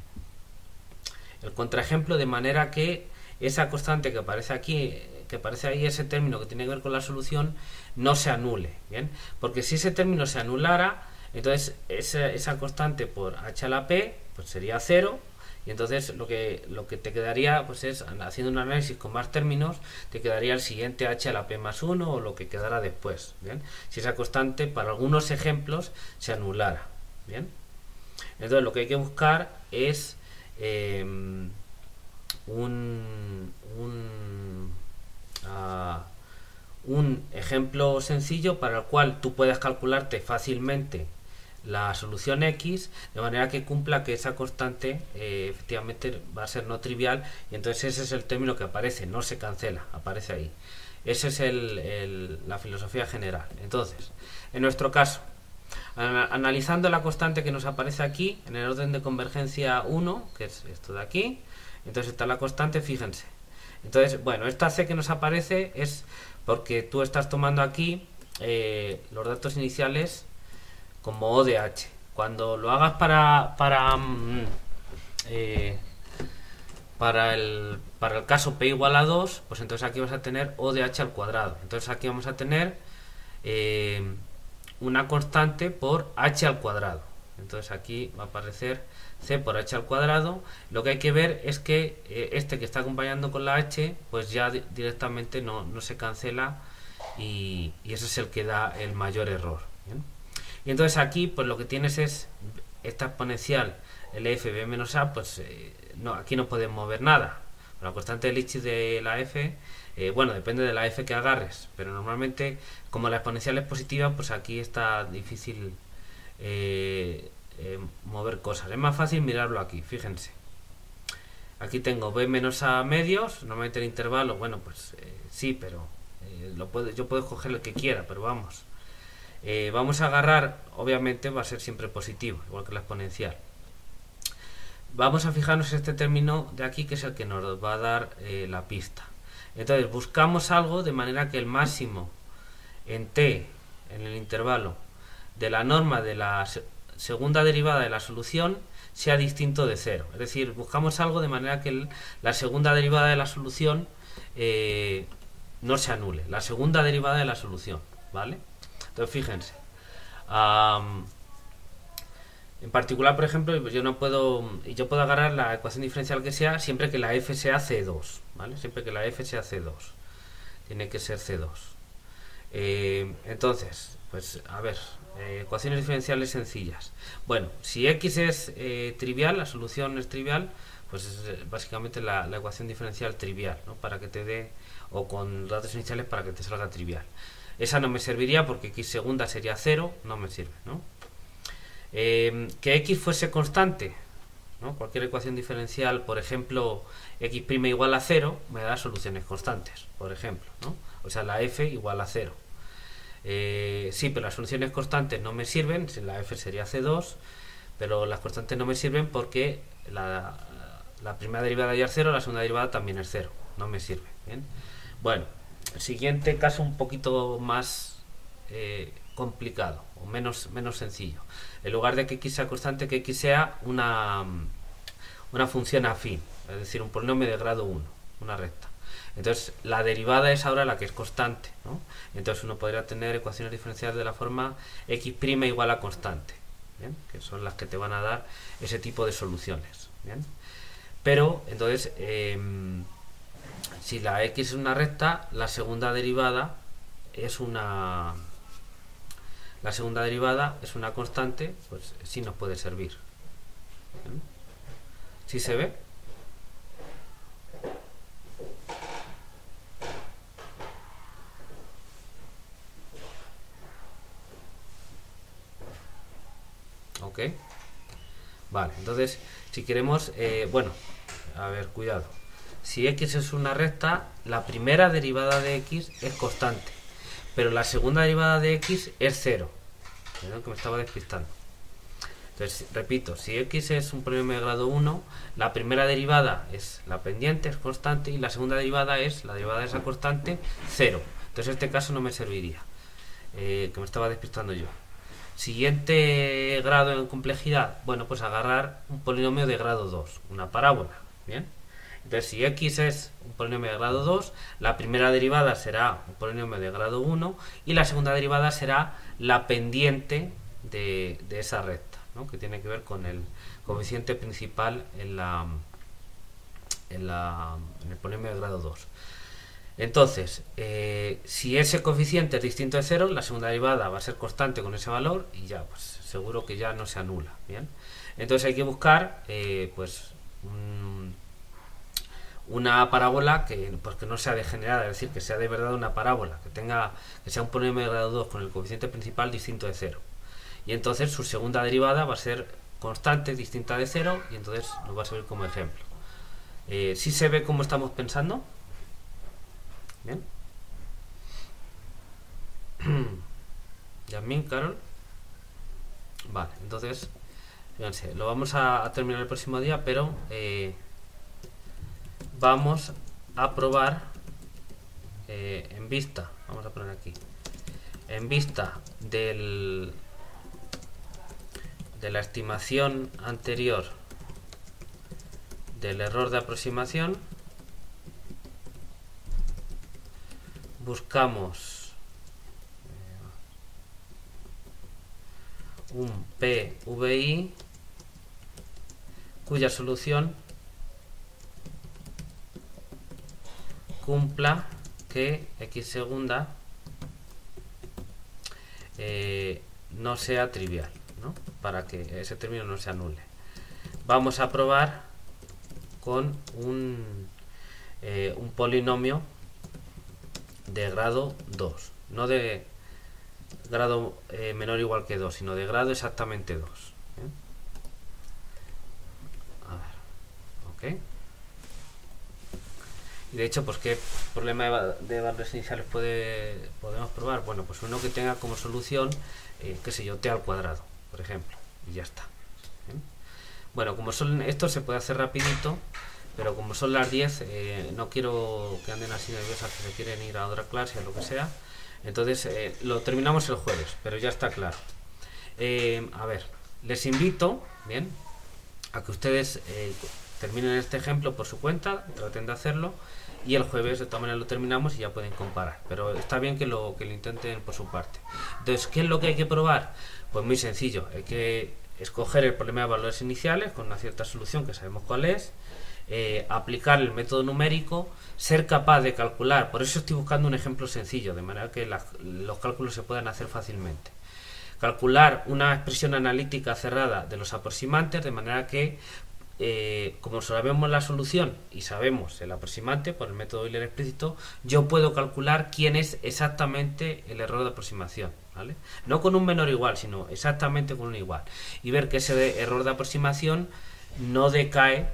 contraejemplo de manera que esa constante que aparece aquí, que aparece ahí, ese término que tiene que ver con la solución, no se anule. ¿Bien? Porque si ese término se anulara, entonces esa constante por h a la p pues sería 0, y entonces lo que te quedaría pues es, haciendo un análisis con más términos, te quedaría el siguiente h a la p más 1 o lo que quedara después. ¿Bien? Si esa constante para algunos ejemplos se anulara. ¿Bien? Entonces lo que hay que buscar es un ejemplo sencillo para el cual tú puedas calcularte fácilmente la solución x, de manera que cumpla que esa constante efectivamente va a ser no trivial, y entonces ese es el término que aparece, no se cancela, aparece ahí. Esa es la filosofía general. Entonces, en nuestro caso, analizando la constante que nos aparece aquí, en el orden de convergencia 1, que es esto de aquí, entonces está la constante, fíjense. Entonces, bueno, esta c que nos aparece es porque tú estás tomando aquí los datos iniciales como O de H. Cuando lo hagas para el caso p igual a 2, pues entonces aquí vas a tener O de H al cuadrado. Entonces aquí vamos a tener una constante por H al cuadrado. Entonces aquí va a aparecer c por h al cuadrado. Lo que hay que ver es que este que está acompañando con la h, pues ya directamente no se cancela, y ese es el que da el mayor error. ¿Bien? Y entonces aquí pues lo que tienes es esta exponencial LF menos a, pues aquí no podemos mover nada. La constante de Lipschitz de la f, bueno, depende de la f que agarres, pero normalmente como la exponencial es positiva, pues aquí está difícil mover cosas. Es más fácil mirarlo aquí, fíjense. Aquí tengo b menos a medios, normalmente el intervalo, bueno, pues sí, pero yo puedo escoger el que quiera, pero vamos. Vamos a agarrar, obviamente va a ser siempre positivo, igual que la exponencial. Vamos a fijarnos en este término de aquí, que es el que nos va a dar la pista. Entonces buscamos algo de manera que el máximo en t, en el intervalo, de la norma de la segunda derivada de la solución sea distinto de 0. Es decir, buscamos algo de manera que la segunda derivada de la solución no se anule. La segunda derivada de la solución, ¿vale? Entonces fíjense, en particular, por ejemplo, pues yo puedo agarrar la ecuación diferencial que sea siempre que la f sea C2, ¿vale? Siempre que la f sea C2, tiene que ser C2. Entonces, pues a ver, ecuaciones diferenciales sencillas. Bueno, si x es trivial, la solución es trivial, pues es básicamente la ecuación diferencial trivial, ¿no? Para que te dé, o con datos iniciales para que te salga trivial. Esa no me serviría porque x segunda sería 0, no me sirve, ¿no? Que x fuese constante, ¿no? Cualquier ecuación diferencial, por ejemplo, x' igual a 0, me da soluciones constantes, por ejemplo, ¿no? O sea, la f igual a 0. Sí, pero las soluciones constantes no me sirven, la f sería C2, pero las constantes no me sirven porque la primera derivada ya es 0, la segunda derivada también es 0, no me sirve. Bien. Bueno, el siguiente caso un poquito más complicado o menos sencillo. En lugar de que x sea constante, que x sea una función afín, es decir, un polinomio de grado 1, una recta. Entonces la derivada es ahora la que es constante, ¿no? Entonces uno podría tener ecuaciones diferenciales de la forma x' igual a constante, ¿bien? Que son las que te van a dar ese tipo de soluciones, ¿bien? Pero entonces si la x es una recta, la segunda derivada es una constante, pues sí nos puede servir. ¿Bien? ¿Sí se ve? Ok. Vale, entonces si queremos, bueno, a ver, cuidado. Si x es una recta, la primera derivada de x es constante, pero la segunda derivada de x es 0. ¿Verdad? Que me estaba despistando. Entonces, repito, si x es un polinomio de grado 1, la primera derivada es la pendiente, es constante, y la segunda derivada es la derivada de esa constante, 0. Entonces, este caso no me serviría, que me estaba despistando yo. Siguiente grado en complejidad, bueno, pues agarrar un polinomio de grado 2, una parábola, ¿bien? Entonces, si x es un polinomio de grado 2, la primera derivada será un polinomio de grado 1 y la segunda derivada será la pendiente de esa recta, ¿no? Que tiene que ver con el coeficiente principal en el polinomio de grado 2. Entonces, si ese coeficiente es distinto de 0, la segunda derivada va a ser constante con ese valor y ya, pues seguro que ya no se anula. Bien. Entonces hay que buscar pues una parábola que no sea degenerada, es decir, que sea de verdad una parábola, que sea un polinomio de grado 2 con el coeficiente principal distinto de 0. Y entonces su segunda derivada va a ser constante distinta de 0 y entonces nos va a servir como ejemplo. ¿Sí se ve cómo estamos pensando? Bien. Yasmin, Carol. Vale, entonces, fíjense, lo vamos a terminar el próximo día, pero vamos a probar en vista, vamos a poner aquí, en vista de la estimación anterior del error de aproximación, buscamos un PVI cuya solución cumpla que x segunda no sea trivial, ¿no? Para que ese término no se anule. Vamos a probar con un polinomio de grado 2, no de grado menor o igual que 2, sino de grado exactamente 2. ¿Bien? A ver, ok. Y de hecho, pues ¿qué problema de valores iniciales podemos probar? Bueno, pues uno que tenga como solución, qué sé yo, t al cuadrado, por ejemplo, y ya está. ¿Bien? Bueno, como son esto se puede hacer rapidito, pero como son las 10, no quiero que anden así nerviosas que se quieren ir a otra clase o lo que sea. Entonces lo terminamos el jueves, pero ya está claro. A ver, les invito, bien, a que ustedes terminen este ejemplo por su cuenta, traten de hacerlo, y el jueves de todas maneras lo terminamos y ya pueden comparar. Pero está bien que lo intenten por su parte. Entonces, ¿qué es lo que hay que probar? Pues muy sencillo, hay que escoger el problema de valores iniciales con una cierta solución que sabemos cuál es, aplicar el método numérico, ser capaz de calcular, por eso estoy buscando un ejemplo sencillo, de manera que los cálculos se puedan hacer fácilmente. Calcular una expresión analítica cerrada de los aproximantes, de manera que, como sabemos la solución y sabemos el aproximante por el método Euler explícito, yo puedo calcular quién es exactamente el error de aproximación, ¿vale? No con un menor igual, sino exactamente con un igual. Y ver que ese error de aproximación no decae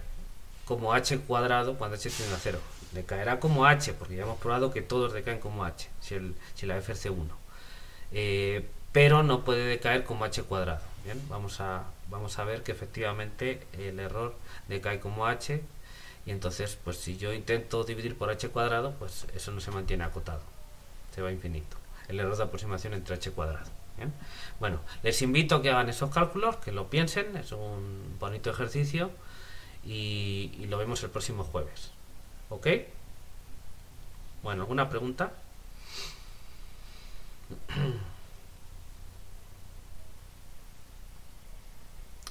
como h cuadrado cuando h tiende a 0. Decaerá como h, porque ya hemos probado que todos decaen como h, si la f es c1. Pero no puede decaer como h cuadrado. Bien, vamos a ver que efectivamente el error decae como h, y entonces pues si yo intento dividir por h cuadrado, pues eso no se mantiene acotado, se va a infinito. El error de aproximación entre h cuadrado. Bien. Bueno, les invito a que hagan esos cálculos, que lo piensen, es un bonito ejercicio y lo vemos el próximo jueves. ¿Ok? Bueno, ¿alguna pregunta?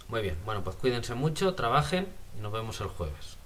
Muy bien, bueno, pues cuídense mucho, trabajen y nos vemos el jueves.